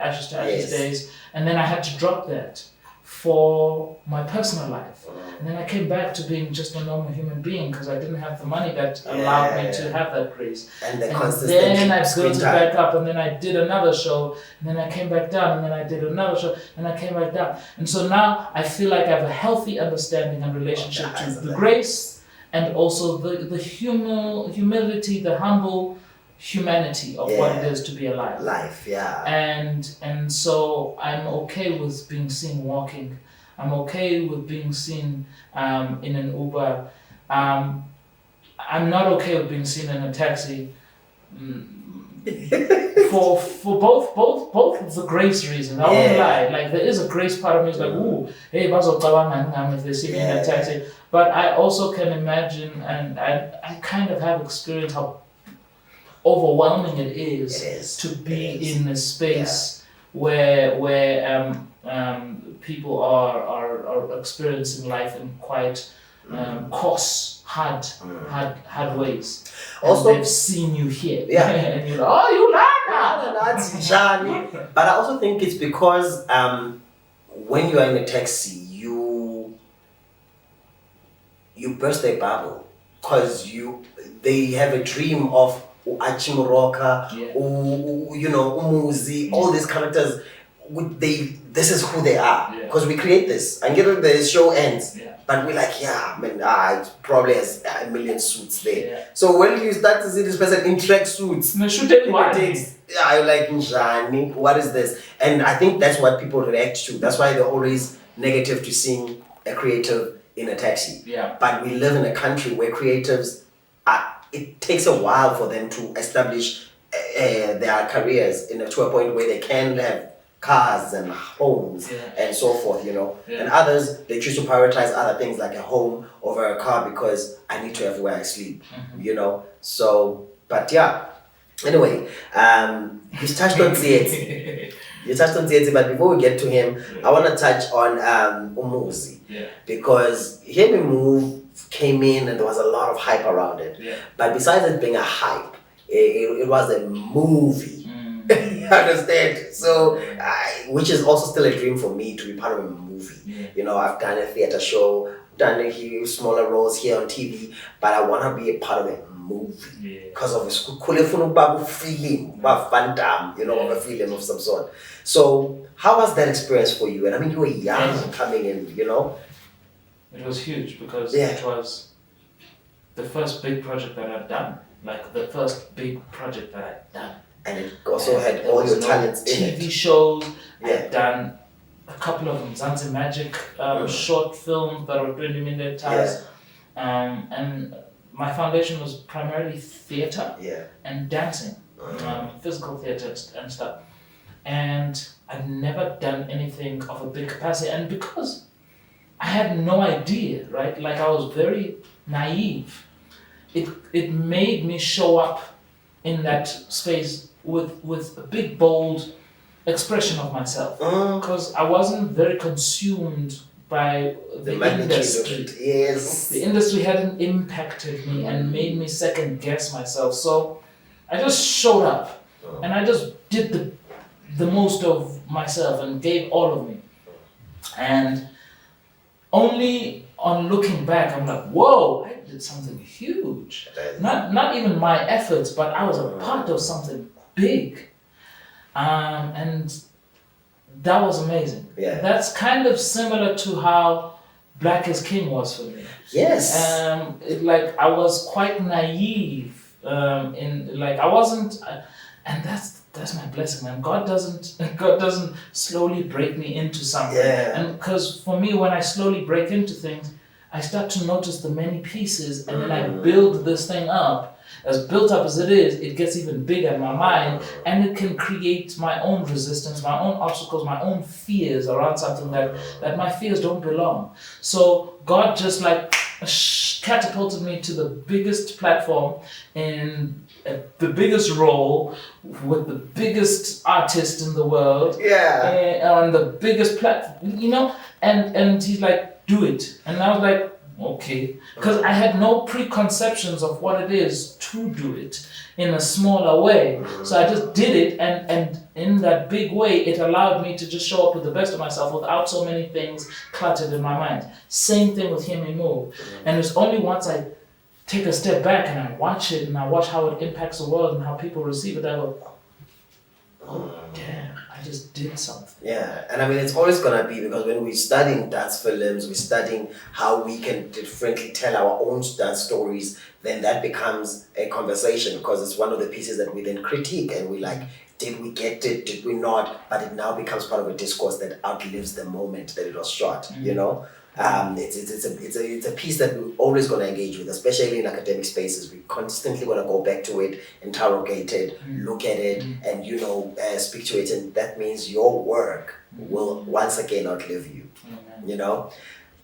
Speaker 2: Ashes to Ashes days, and then I had to drop that for my personal life. And then I came back to being just a normal human being, because I didn't have the money that allowed me to have that grace.
Speaker 1: And then
Speaker 2: I built it back up, and then I did another show, and then I came back down, and then I did another show, and I came back down. And so now I feel like I have a healthy understanding and relationship to the grace, and also the humility, the humble humanity of what it is to be alive.
Speaker 1: Life,
Speaker 2: And so I'm okay with being seen walking I'm okay with being seen in an Uber. I'm not okay with being seen in a taxi. For both of the grace reasons. I won't lie. Like there is a grace part of me. It's like, ooh, hey, if they see me in a taxi. But I also can imagine, and I kind of have experienced how overwhelming it is to be in a space where people are experiencing life in quite coarse, hard ways. Also, and they've seen you here. Yeah. And you're like, oh, you like that.
Speaker 1: That's Johnny. But I also think it's because when you are in a taxi, you burst their bubble. Because they have a dream of Achimuroka, Umuzi, all these characters. This is who they are. Because we create this. And the show ends. Yeah. But we're like, it probably has a million suits there. Yeah. So when you start to see this person in track suits, you're like, Njani, what is this? And I think that's what people react to. That's why they're always negative to seeing a creative in a taxi. Yeah. But we live in a country where creatives, it takes a while for them to establish their careers to a point where they can have cars and homes and so forth, And others, they choose to prioritize other things like a home over a car because I need to have where I sleep, So, but anyway, you touched on Dzedze. But before we get to him, I want to touch on Umuzi. Yeah. Because Hear Me Move came in and there was a lot of hype around it. Yeah. But besides it being a hype, it was a movie. You understand? So, which is also still a dream for me to be part of a movie. Yeah. I've done a theater show, done a smaller roles here on TV, but I want to be a part of a movie because of a feeling, of a feeling of some sort. So, how was that experience for you? And I mean, you were young coming in,
Speaker 2: It was huge because it was the first big project that I've done. Like the first big project that I've done.
Speaker 1: And it also had all your talents in it.
Speaker 2: TV shows, I've done a couple of them, Zanzi Magic short films that were 20-minute tales. And my foundation was primarily theatre and dancing, physical theatre and stuff. And I've never done anything of a big capacity. And because I had no idea, right? Like I was very naive. It made me show up in that space with a big, bold expression of myself. Because I wasn't very consumed by the industry. The industry hadn't impacted me and made me second guess myself. So I just showed up and I just did the most of myself and gave all of me. And only on looking back, I'm like, whoa, I did something huge. Not even my efforts, but I was a part of something big. And that was amazing. Yeah. That's kind of similar to how Black is King was for me.
Speaker 1: Yes.
Speaker 2: I was quite naive. I wasn't, and that's my blessing, man. God doesn't slowly break me into something. Yeah. And because for me, when I slowly break into things, I start to notice the many pieces, and then I build this thing up. As built up as it is, it gets even bigger in my mind, and it can create my own resistance, my own obstacles, my own fears around something that my fears don't belong. So God just catapulted me to the biggest platform in the biggest role with the biggest artist in the world. Yeah. On the biggest platform, and he's like, do it. And I was like, okay, because I had no preconceptions of what it is to do it in a smaller way. So I just did it, and in that big way, it allowed me to just show up with the best of myself without so many things cluttered in my mind. Same thing with Hear Me Move. And it's only once I take a step back and I watch it and I watch how it impacts the world and how people receive it, I go, oh damn, I I just did something.
Speaker 1: Yeah, and I mean, it's always gonna be, because when we're studying dance films, we're studying how we can differently tell our own dance stories, then that becomes a conversation, because it's one of the pieces that we then critique and we like, did we get it, did we not? But it now becomes part of a discourse that outlives the moment that it was shot, you know? It's a piece that we're always going to engage with, especially in academic spaces. We're constantly going to go back to it, interrogate it, look at it, and speak to it. And that means your work will once again outlive you. You know,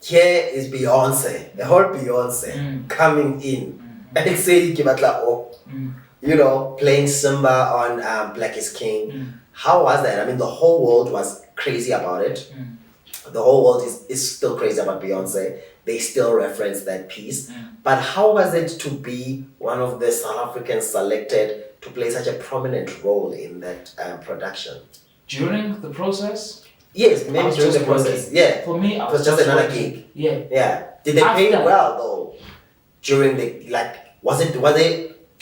Speaker 1: here is Beyonce, the whole Beyonce coming in, and say, playing Simba on Black is King. How was that? I mean, the whole world was crazy about it. The whole world is still crazy about Beyonce. They still reference that piece. But how was it to be one of the South Africans selected to play such a prominent role in that production?
Speaker 2: During the process?
Speaker 1: Yes, maybe during the process.
Speaker 2: Working.
Speaker 1: Yeah.
Speaker 2: For me,
Speaker 1: it was just another gig.
Speaker 2: Yeah.
Speaker 1: Yeah. Did they pay well though? During the was it?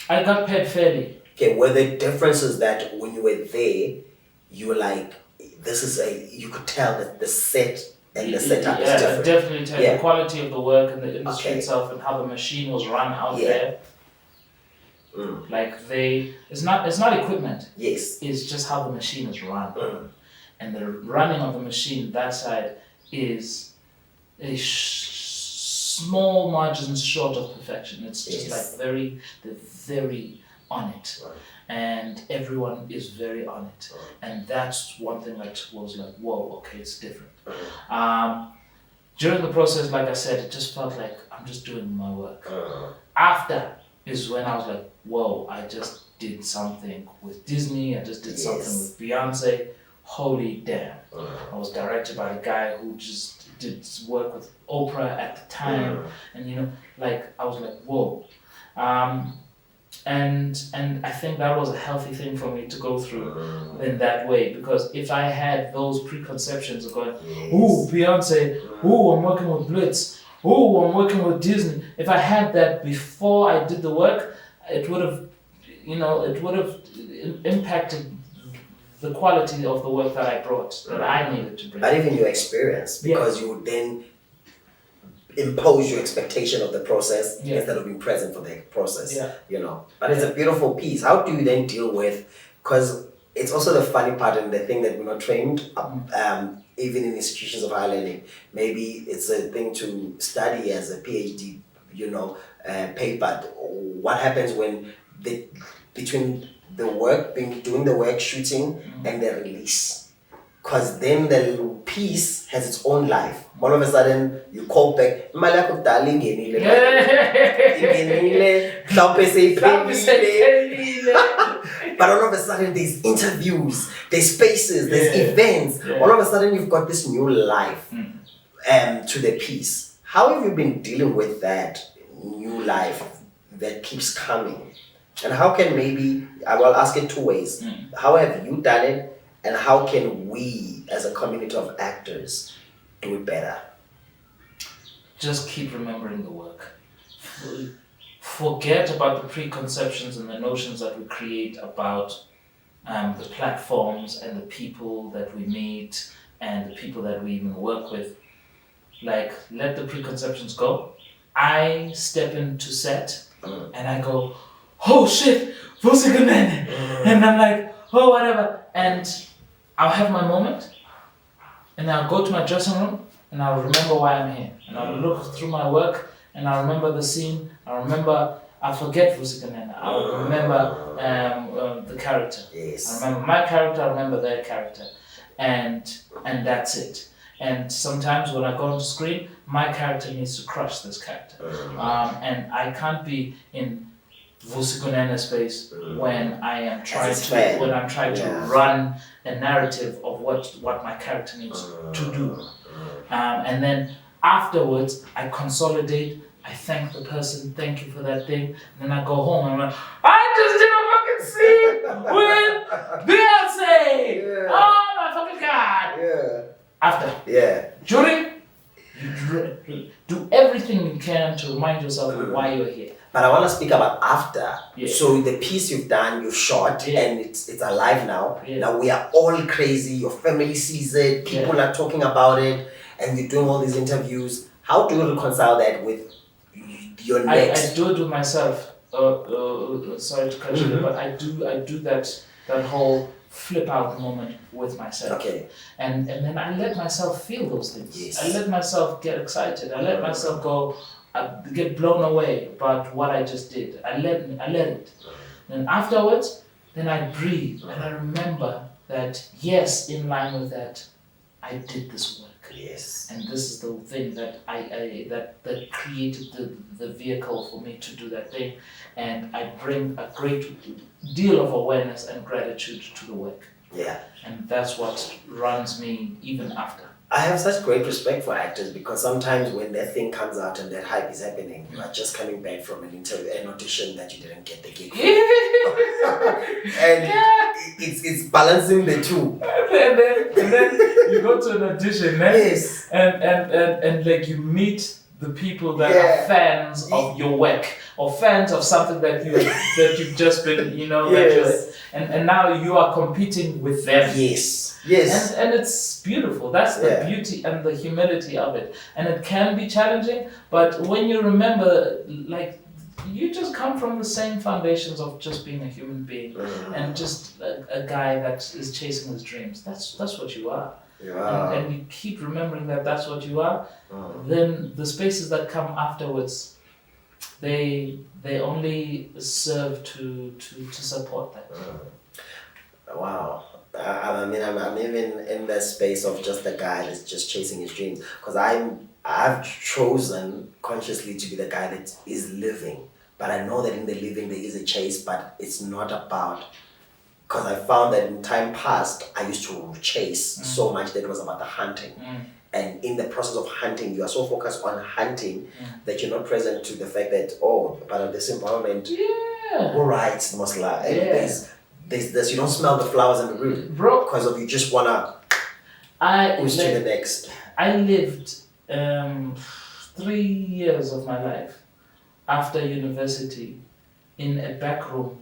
Speaker 2: I got paid fairly.
Speaker 1: Okay, were there differences that when you were there, you were like, you could tell that the set and the setup is different.
Speaker 2: Definitely tell the quality of the work and the industry itself and how the machine was run out there. Like it's not equipment.
Speaker 1: Yes.
Speaker 2: It's just how the machine is run. And the running of the machine, that side, is a small margins short of perfection. It's just they're very on it.
Speaker 1: Right.
Speaker 2: And everyone is very on it. And that's one thing that was like, whoa, okay, it's different. During the process, like I said, it just felt like I'm just doing my work. After is when I was like, whoa, I just did something with Disney, I just did something with Beyonce. Holy damn. I was directed by a guy who just did work with Oprah at the time. And I was like, whoa. And I think that was a healthy thing for me to go through in that way, because if I had those preconceptions of going, ooh, Beyonce, ooh, I'm working with Blitz, ooh, I'm working with Disney, if I had that before I did the work, it would have impacted the quality of the work that I brought, that I needed to bring.
Speaker 1: But even your experience, because you would then impose your expectation of the process instead of being present for the process, But it's a beautiful piece. How do you then deal with, because it's also the funny part and the thing that we're not trained, even in institutions of higher learning. Maybe it's a thing to study as a PhD, paper. What happens when between the work, doing the work, shooting, and the release? Because then the piece has its own life. All of a sudden, you call back, but all of a sudden, there's interviews, there's spaces, there's events. All of a sudden, you've got this new life to the piece. How have you been dealing with that new life that keeps coming? And how can I will ask it two ways. How have you done it? And how can we, as a community of actors, do it better?
Speaker 2: Just keep remembering the work. Forget about the preconceptions and the notions that we create about the platforms and the people that we meet and the people that we even work with. Like, let the preconceptions go. I step into set and I go, oh shit, Vusikanene. And I'm like, oh, whatever. And I'll have my moment, and I'll go to my dressing room, and I'll remember why I'm here. And I'll look through my work, and I'll remember the scene. I'll forget Vusikanene. I'll remember the character.
Speaker 1: Yes.
Speaker 2: I remember my character, I remember their character. And that's it. And sometimes when I go on the screen, my character needs to crush this character. And I can't be in Vusikanene space when I am trying to run a narrative of what my character needs to do. And then afterwards, I consolidate, I thank the person, thank you for that thing, and then I go home and I'm like, I just did a fucking scene with Beyonce! Oh my fucking God!
Speaker 1: Yeah.
Speaker 2: After.
Speaker 1: Yeah.
Speaker 2: During, you do everything you can to remind yourself why you're here.
Speaker 1: But I want to speak about after.
Speaker 2: Yeah.
Speaker 1: So the piece you've done, you've shot, and it's alive now.
Speaker 2: Yeah.
Speaker 1: Now we are all crazy. Your family sees it. People are talking about it, and you're doing all these interviews. How do you reconcile that with your next?
Speaker 2: I do it with myself. Sorry to cut you, but I do that whole flip out moment with myself.
Speaker 1: Okay.
Speaker 2: And then I let myself feel those things.
Speaker 1: Yes.
Speaker 2: I let myself get excited. I let myself go, get blown away about what I just did. I let it. And afterwards, then I breathe and I remember that yes, in line with that, I did this work.
Speaker 1: Yes.
Speaker 2: And this is the thing that that created the vehicle for me to do that thing, and I bring a great deal of awareness and gratitude to the work.
Speaker 1: Yeah.
Speaker 2: And that's what runs me even after.
Speaker 1: I have such great respect for actors because sometimes when that thing comes out and that hype is happening, you are just coming back from an interview, an audition that you didn't get the gig for. And it's balancing the two.
Speaker 2: And then you go to an audition,
Speaker 1: Yes.
Speaker 2: and like you meet the people that are fans of your work or fans of something that you've just been,
Speaker 1: Yes.
Speaker 2: and now you are competing with them.
Speaker 1: Yes. Yes.
Speaker 2: And it's beautiful. That's the beauty and the humility of it. And it can be challenging, but when you remember, like, you just come from the same foundations of just being a human being and just a guy that is chasing his dreams. That's what you are. And you keep remembering that that's what you are. Then the spaces that come afterwards, they only serve to support that.
Speaker 1: Wow. I mean, I'm even in that space of just the guy that's just chasing his dreams, because I've chosen consciously to be the guy that is living, but I know that in the living there is a chase, but it's not about, because I found that in time past I used to chase so much that it was about the hunting. And in the process of hunting, you are so focused on hunting that you're not present to the fact that, but of this environment, who rights must lie. There's this, you don't smell the flowers in the room,
Speaker 2: bro,
Speaker 1: because of you just wanna push to the next.
Speaker 2: I lived 3 years of my life after university in a back room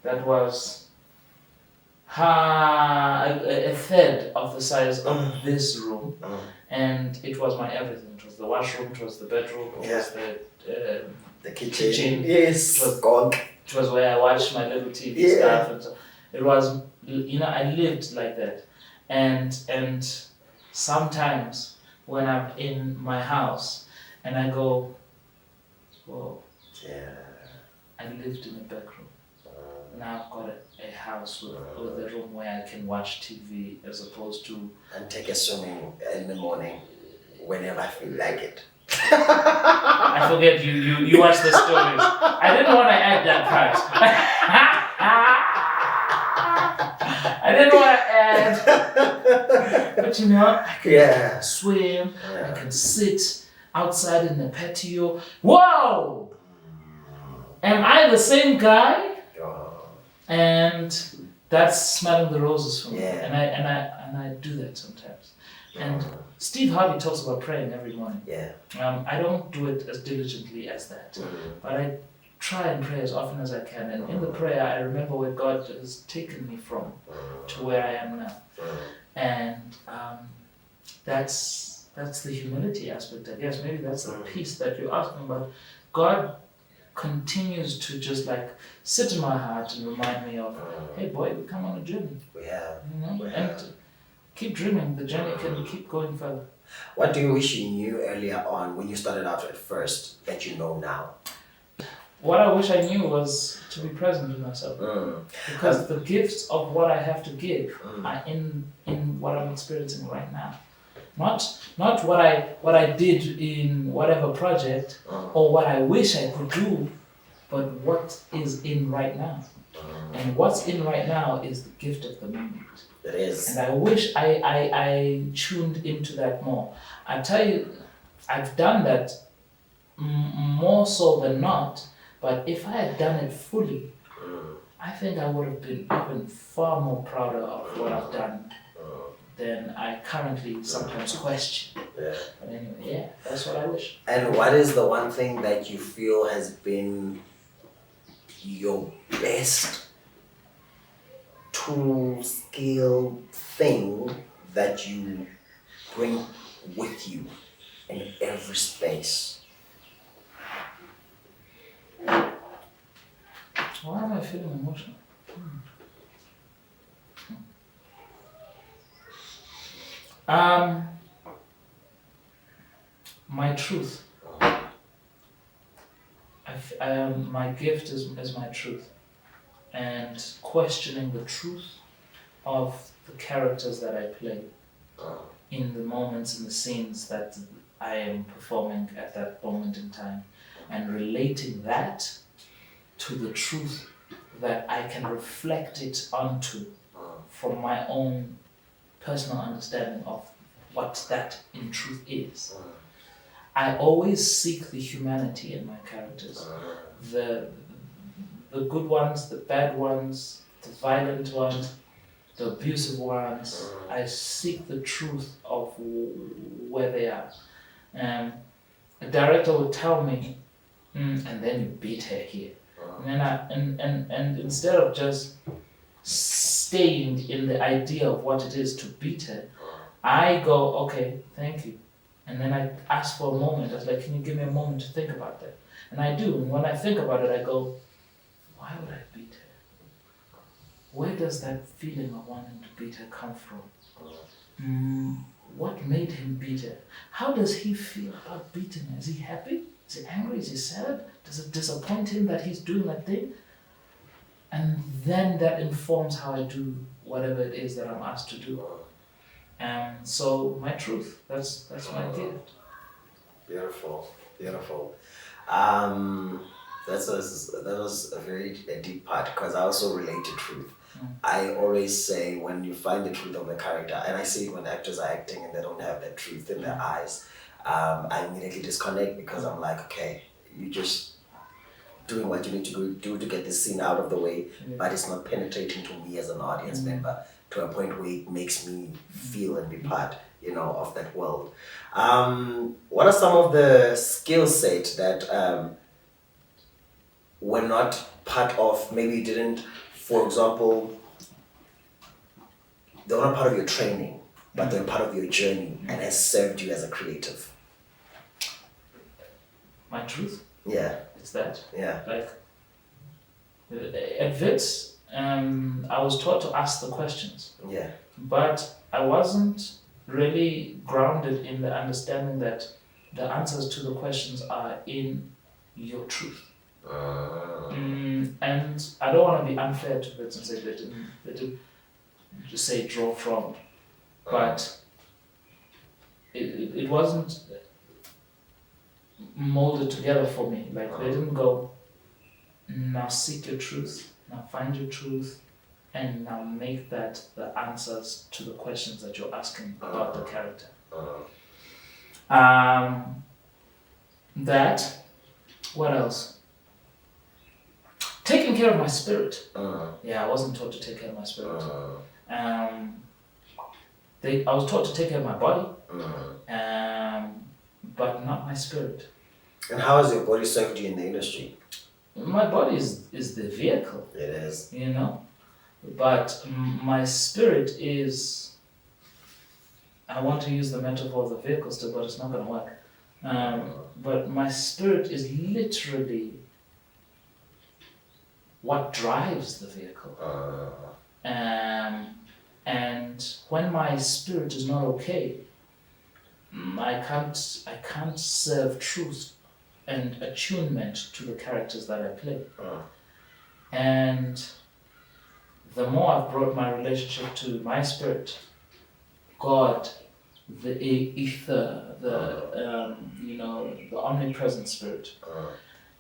Speaker 2: that was a third of the size of this room, and it was my everything. It was the washroom, it was the bedroom, it was
Speaker 1: the kitchen.
Speaker 2: Yes,
Speaker 1: it was gone.
Speaker 2: It was where I watched my little TV stuff, and so it was, I lived like that, and sometimes when I'm in my house and I go, whoa, I lived in a back room. Now I've got a house with a room where I can watch TV as opposed to...
Speaker 1: And take a swimming in the morning whenever I feel like it.
Speaker 2: I forget you watch the stories. I didn't want to add that part. I didn't want to add, but I can swim, I can sit outside in the patio. Whoa! Am I the same guy? And that's smelling the roses for me. And I do that sometimes. And Steve Harvey talks about praying every morning. I don't do it as diligently as that, but I try and pray as often as I can. And in the prayer, I remember where God has taken me from to where I am now. And that's the humility aspect, I guess. Maybe that's the piece that you're asking about. God continues to just like sit in my heart and remind me of, hey boy, we come on a journey. And keep dreaming. The journey can keep going further.
Speaker 1: What do you wish you knew earlier on when you started out at first that you know now?
Speaker 2: What I wish I knew was to be present with myself. Because the gifts of what I have to give are in what I'm experiencing right now. Not what I did in whatever project or what I wish I could do, but what is in right now. And what's in right now is the gift of the moment.
Speaker 1: It is.
Speaker 2: And I wish I tuned into that more. I tell you, I've done that more so than not, but if I had done it fully, I think I would have been even far more prouder of what I've done than I currently sometimes question.
Speaker 1: Yeah.
Speaker 2: But anyway, yeah, that's what I wish.
Speaker 1: And what is the one thing that you feel has been your best tool, skill, thing that you bring with you in every space?
Speaker 2: Why am I feeling emotional? My truth. My gift is my truth, and questioning the truth of the characters that I play in the moments and the scenes that I am performing at that moment in time, and relating that to the truth that I can reflect it onto from my own personal understanding of what that in truth is. I always seek the humanity in my characters. The good ones, the bad ones, the violent ones, the abusive ones. I seek the truth of where they are. A director would tell me, and then you beat her here. And then and instead of just staying in the idea of what it is to beat her, I go, okay, thank you. And then I ask for a moment. I was like, can you give me a moment to think about that? And I do. And when I think about it, I go, why would I beat her? Where does that feeling of wanting to beat her come from? What made him beat her? How does he feel about beating her? Is he happy? Is he angry? Is he sad? Does it disappoint him that he's doing that thing? And then that informs how I do whatever it is that I'm asked to do. So my truth, that's my gift.
Speaker 1: Beautiful, beautiful. That was a very deep part, because I also relate to truth. I always say, when you find the truth of the character, and I see it when actors are acting and they don't have that truth in their eyes, I immediately disconnect, because I'm like, okay, you just doing what you need to do to get this scene out of the way, but it's not penetrating to me as an audience member to a point where it makes me feel and be part, of that world. What are some of the skill set that were not part of, maybe you didn't, for example, they were not part of your training, but they're part of your journey and has served you as a creative?
Speaker 2: My truth?
Speaker 1: Yeah.
Speaker 2: It's that.
Speaker 1: Yeah.
Speaker 2: Like, at Wits, I was taught to ask the questions.
Speaker 1: Yeah.
Speaker 2: But I wasn't really grounded in the understanding that the answers to the questions are in your truth. And I don't want to be unfair to Wits and say they didn't just say draw from, but it wasn't molded together for me. Like, they didn't go, now seek your truth, now find your truth, and now make that the answers to the questions that you're asking about the character. That, what else? Taking care of my spirit. Yeah, I wasn't taught to take care of my spirit. I was taught to take care of my body, but not my spirit.
Speaker 1: And how has your body served you in the industry?
Speaker 2: My body is the vehicle.
Speaker 1: It is.
Speaker 2: But my spirit is, I want to use the metaphor of the vehicle still, but it's not going to work. But my spirit is literally what drives the vehicle. And when my spirit is not okay, I can't serve truth and attunement to the characters that I play. And the more I've brought my relationship to my spirit, God, the ether, the omnipresent spirit,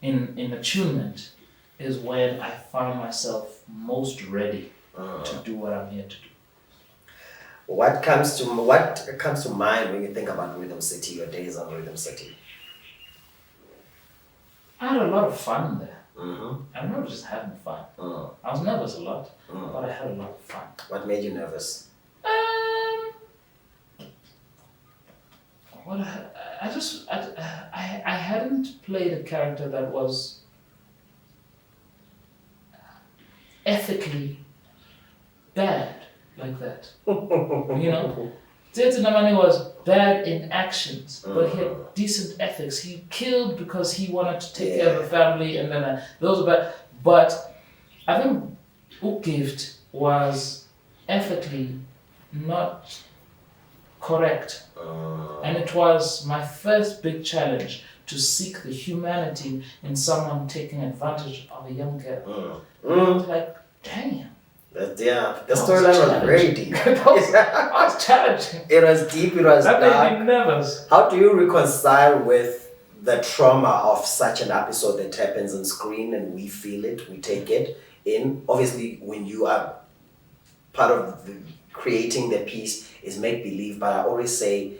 Speaker 2: in attunement, is when I find myself most ready to do what I'm here to do.
Speaker 1: What comes to mind when you think about Rhythm City, your days on Rhythm City?
Speaker 2: I had a lot of fun there. I remember just having fun. I was nervous a lot, but I had a lot of fun.
Speaker 1: What made you nervous?
Speaker 2: what I hadn't played a character that was ethically bad like that. You know? Dzedze was bad in actions, but he had decent ethics. He killed because he wanted to take care of the family, and then those were bad. But I think Ugift was ethically not correct. And it was my first big challenge to seek the humanity in someone taking advantage of a young girl. And I was like, damn.
Speaker 1: The storyline was very deep.
Speaker 2: It was challenging.
Speaker 1: It was deep, it was
Speaker 2: That
Speaker 1: dark.
Speaker 2: made me nervous.
Speaker 1: How do you reconcile with the trauma of such an episode that happens on screen and we feel it, we take it in? Obviously, when you are part of creating the piece is make-believe, but I always say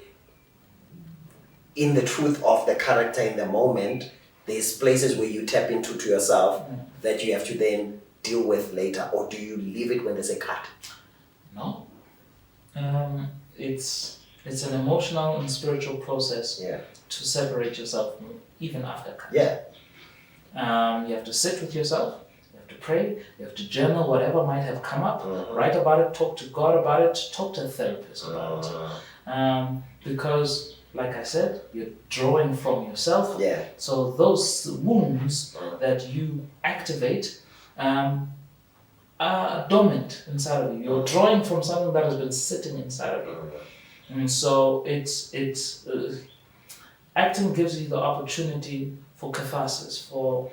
Speaker 1: in the truth of the character in the moment, there's places where you tap into to yourself that you have to then deal with later, or do you leave it when there's a cut?
Speaker 2: No. It's an emotional and spiritual process to separate yourself from even after cut. You have to sit with yourself, you have to pray, you have to journal whatever might have come up, write about it, talk to God about it, talk to a therapist about it. Because, like I said, you're drawing from yourself. So those wounds that you activate are dormant inside of you. You're drawing from something that has been sitting inside of you. And so it's acting gives you the opportunity for catharsis, for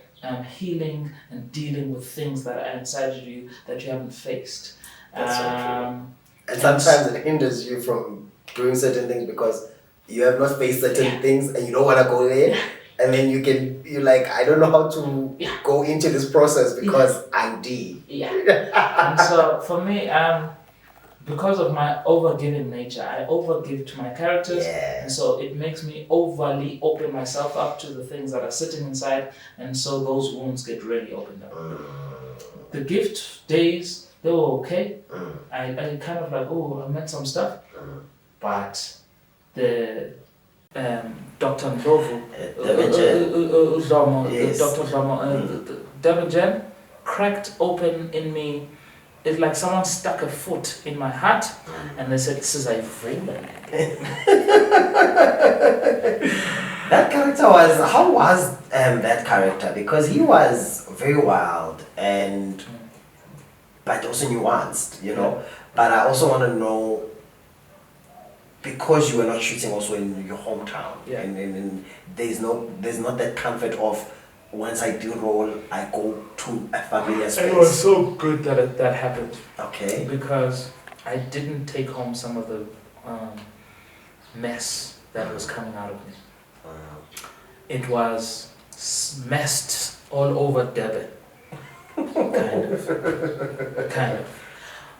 Speaker 2: healing and dealing with things that are inside of you that you haven't faced.
Speaker 1: That's so true. And sometimes it hinders you from doing certain things because you have not faced certain things and you don't want to go there. And then you're like, I don't know how to go into this process because I'm D.
Speaker 2: And so for me, because of my overgiving nature, I overgive to my characters. And so it makes me overly open myself up to the things that are sitting inside. And so those wounds get really opened up. The gift days, they were okay. I kind of like, I met some stuff. But the Dr. Ndlovu, Dr. Dr. cracked open in me. It's like someone stuck a foot in my heart and they said, this is a villain.
Speaker 1: That character how was that character? Because he was very wild but also nuanced, you know. But I also want to know, because you were not shooting also in your hometown, and there's not that comfort of once I do roll, I go to a familiar space.
Speaker 2: It was so good that that happened.
Speaker 1: Okay.
Speaker 2: Because I didn't take home some of the mess that was coming out of me. It was messed all over Durban. kind of.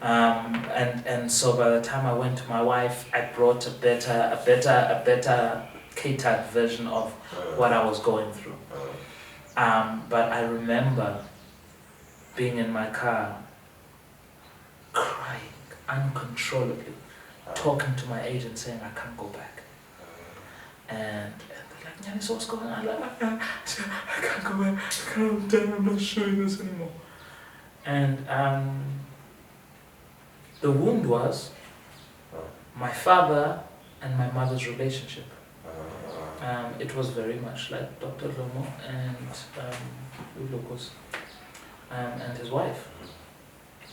Speaker 2: And so by the time I went to my wife, I brought a better catered version of what I was going through. But I remember being in my car, crying uncontrollably, talking to my agent saying I can't go back. And they're like, Nyaniso, what's going on? I'm like, I can't go back. I'm not showing this anymore. And the wound was my father and my mother's relationship. It was very much like Dr. Lomo and Ulokos and his wife.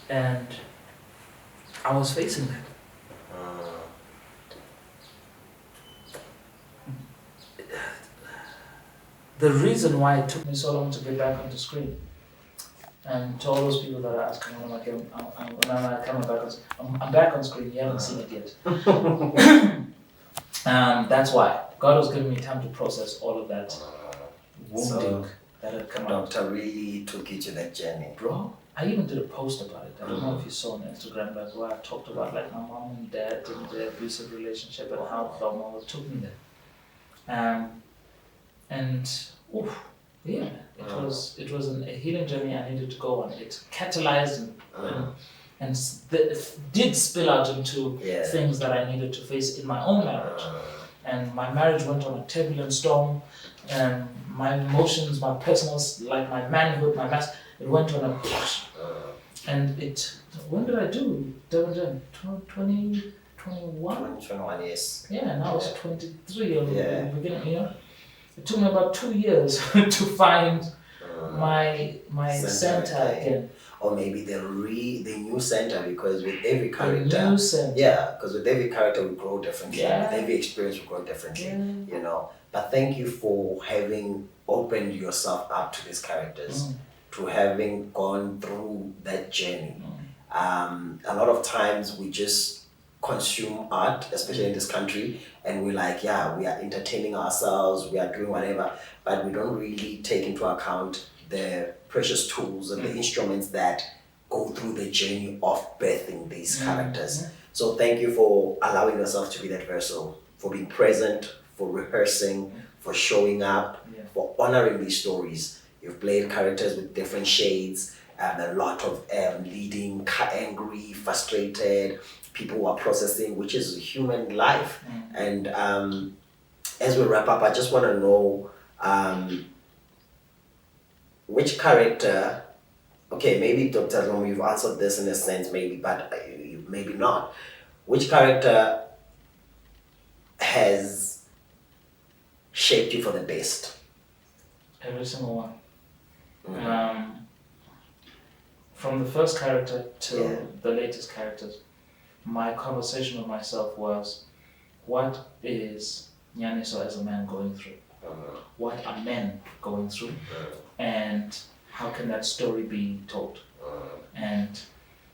Speaker 2: And I was facing that. The reason why it took me so long to get back on the screen, and to all those people that are asking when am I coming back on, I'm back on screen, you haven't seen it yet. That's why. God was giving me time to process all of that wounding that had come out.
Speaker 1: Doctor really took you to that journey.
Speaker 2: Bro, I even did a post about it. I don't know if you saw on Instagram, like where I talked about like my mom and dad and their abusive relationship and how Lomo took me there. It was a healing journey I needed to go on. It catalyzed and did spill out into things that I needed to face in my own marriage. and my marriage went on a turbulent storm, and my emotions, my personal, like my manhood, my mass, it went on a, and it, when did I do? 2021?
Speaker 1: 2021, yes.
Speaker 2: Yeah, now it's 23 or
Speaker 1: Yeah.
Speaker 2: beginning, you know. It took me about 2 years to find my center again.
Speaker 1: Or maybe the new center, because with every
Speaker 2: The
Speaker 1: character,
Speaker 2: new center.
Speaker 1: yeah, because with every character we grow differently.
Speaker 2: Yeah.
Speaker 1: With every experience we grow differently.
Speaker 2: Yeah.
Speaker 1: You know. But thank you for having opened yourself up to these characters, to having gone through that journey. A lot of times we just consume art, especially in this country, and we're like, yeah, we are entertaining ourselves, we are doing whatever, but we don't really take into account the precious tools and the instruments that go through the journey of birthing these characters. So thank you for allowing yourself to be that vessel, for being present, for rehearsing, for showing up, for honoring these stories. You've played characters with different shades, a lot of leading, angry, frustrated, people who are processing, which is human life. And as we wrap up, I just want to know which character, okay, maybe Dr. Lomo, you've answered this in a sense, maybe, but maybe not. Which character has shaped you for the best?
Speaker 2: Every single one. From the first character to the latest characters, my conversation with myself was, what is Nyaniso as a man going through? What are men going through? And how can that story be told? And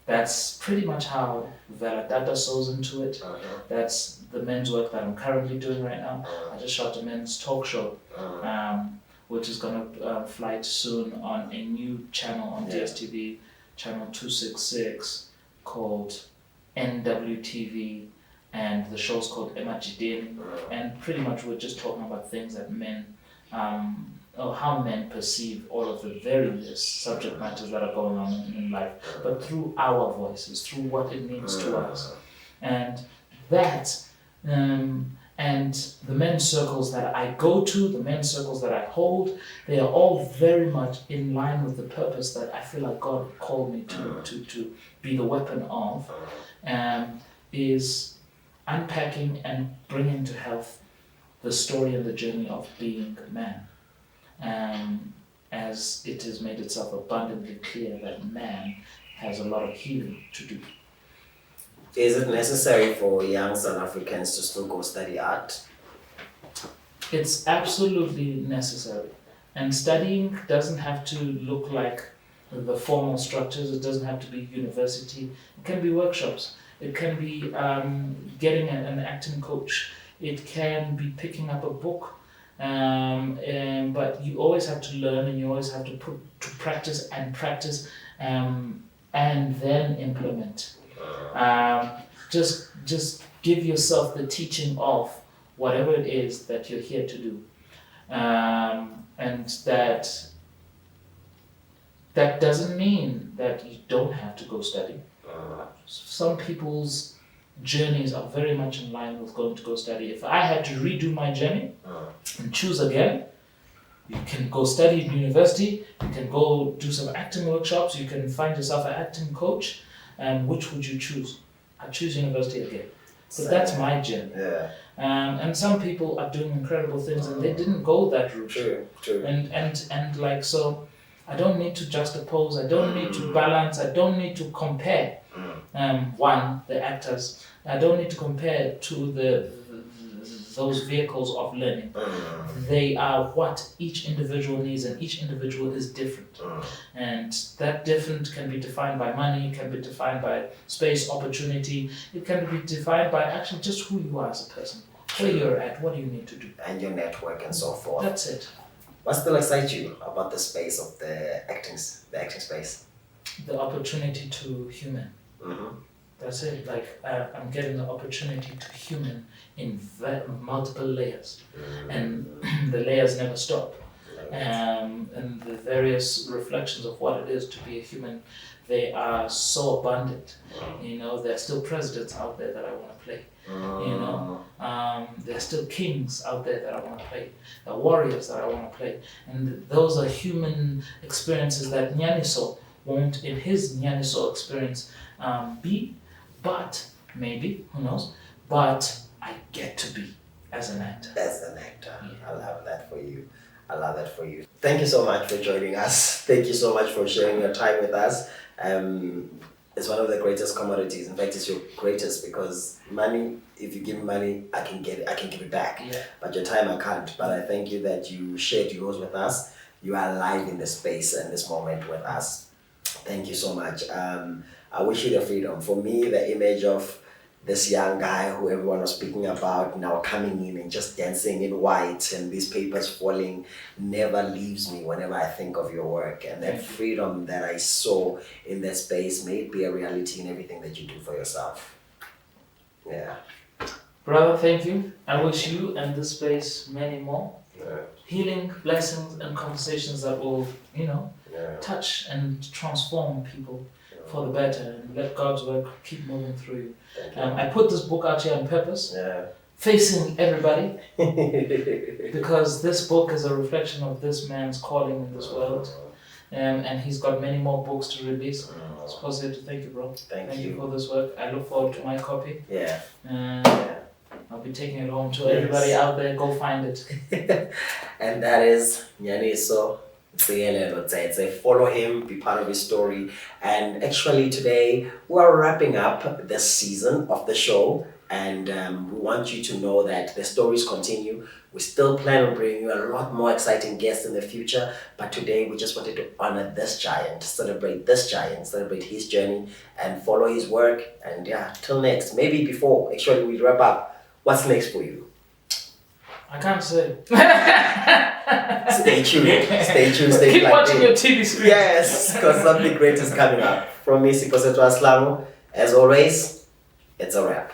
Speaker 2: that's pretty much how Veladata sows into it. That's the men's work that I'm currently doing right now. I just shot a men's talk show, which is going to fly soon on a new channel on DSTV, channel 266, called NWTV, and the show's called Emajidin. And pretty much we're just talking about things that men, or how men perceive all of the various subject matters that are going on in life, but through our voices, through what it means to us. And that, and the men's circles that I go to, the men's circles that I hold, they are all very much in line with the purpose that I feel like God called me to be the weapon of, is unpacking and bringing to health the story and the journey of being man. As it has made itself abundantly clear that man has a lot of healing to do.
Speaker 1: Is it necessary for young South Africans to still go study art?
Speaker 2: It's absolutely necessary. And studying doesn't have to look like the formal structures. It doesn't have to be university. It can be workshops. It can be getting an acting coach. It can be picking up a book. But you always have to learn, and you always have to put to practice, and then implement. Just give yourself the teaching of whatever it is that you're here to do, and that doesn't mean that you don't have to go study. Some people's journeys are very much in line with going to go study. If I had to redo my journey and choose again, you can go study in university, you can go do some acting workshops, you can find yourself an acting coach. Which would you choose? I choose university again. But that's my journey. And some people are doing incredible things and they didn't go that route.
Speaker 1: True.
Speaker 2: And like, so I don't need to juxtapose, I don't need to balance, I don't need to compare the actors. I don't need to compare to those vehicles of learning. They are what each individual needs, and each individual is different. And that different can be defined by money, can be defined by space, opportunity. It can be defined by actually just who you are as a person, where you're at, what do you need to do.
Speaker 1: And your network and so forth.
Speaker 2: That's it.
Speaker 1: What still excites you about the space of the acting space?
Speaker 2: The opportunity to human. That's it. Like I'm getting the opportunity to human in multiple layers, and the layers never stop. And the various reflections of what it is to be a human, they are so abundant. You know, there are still presidents out there that I want to play. You know, there are still kings out there that I want to play. There are warriors that I want to play. And those are human experiences that Nyaniso won't, in his Nyaniso experience, be. But maybe, who knows? But I get to be as an actor.
Speaker 1: As an actor.
Speaker 2: Yeah.
Speaker 1: I love that for you. I love that for you. Thank you so much for joining us. Thank you so much for sharing your time with us. It's one of the greatest commodities. In fact, it's your greatest, because money, if you give me money, I can get it, I can give it back.
Speaker 2: Yeah.
Speaker 1: But your time I can't. But I thank you that you shared yours with us. You are alive in this space and this moment with us. Thank you so much. I wish you the freedom. For me, the image of this young guy who everyone was speaking about now coming in and just dancing in white and these papers falling never leaves me whenever I think of your work. And that freedom that I saw in that space, may it be a reality in everything that you do for yourself. Yeah.
Speaker 2: Brother, thank you. I wish you and this space many more.
Speaker 1: Yeah.
Speaker 2: Healing, blessings, and conversations that will, you know,
Speaker 1: Yeah.
Speaker 2: touch and transform people for the better, and let God's work keep moving through you. I put this book out here on purpose,
Speaker 1: Yeah.
Speaker 2: facing everybody, because this book is a reflection of this man's calling in this world, and he's got many more books to release. I'm supposed to thank you, bro.
Speaker 1: Thank you.
Speaker 2: for this work. I look forward to my copy.
Speaker 1: Yeah.
Speaker 2: I'll be taking it home to everybody out there. Go find it.
Speaker 1: And that is Nyaniso. Dzedze. Follow him, be part of his story. And actually today we're wrapping up this season of the show, and we want you to know that the stories continue. We still plan on bringing you a lot more exciting guests in the future, but today we just wanted to honor this giant, celebrate his journey and follow his work. And yeah, till next, maybe before actually we wrap up, what's next for you?
Speaker 2: I can't say.
Speaker 1: Stay tuned. Stay
Speaker 2: Keep
Speaker 1: plugged
Speaker 2: watching
Speaker 1: in.
Speaker 2: your TV screen.
Speaker 1: Yes, because something great is coming up. From me, Sipho, as always, it's a wrap.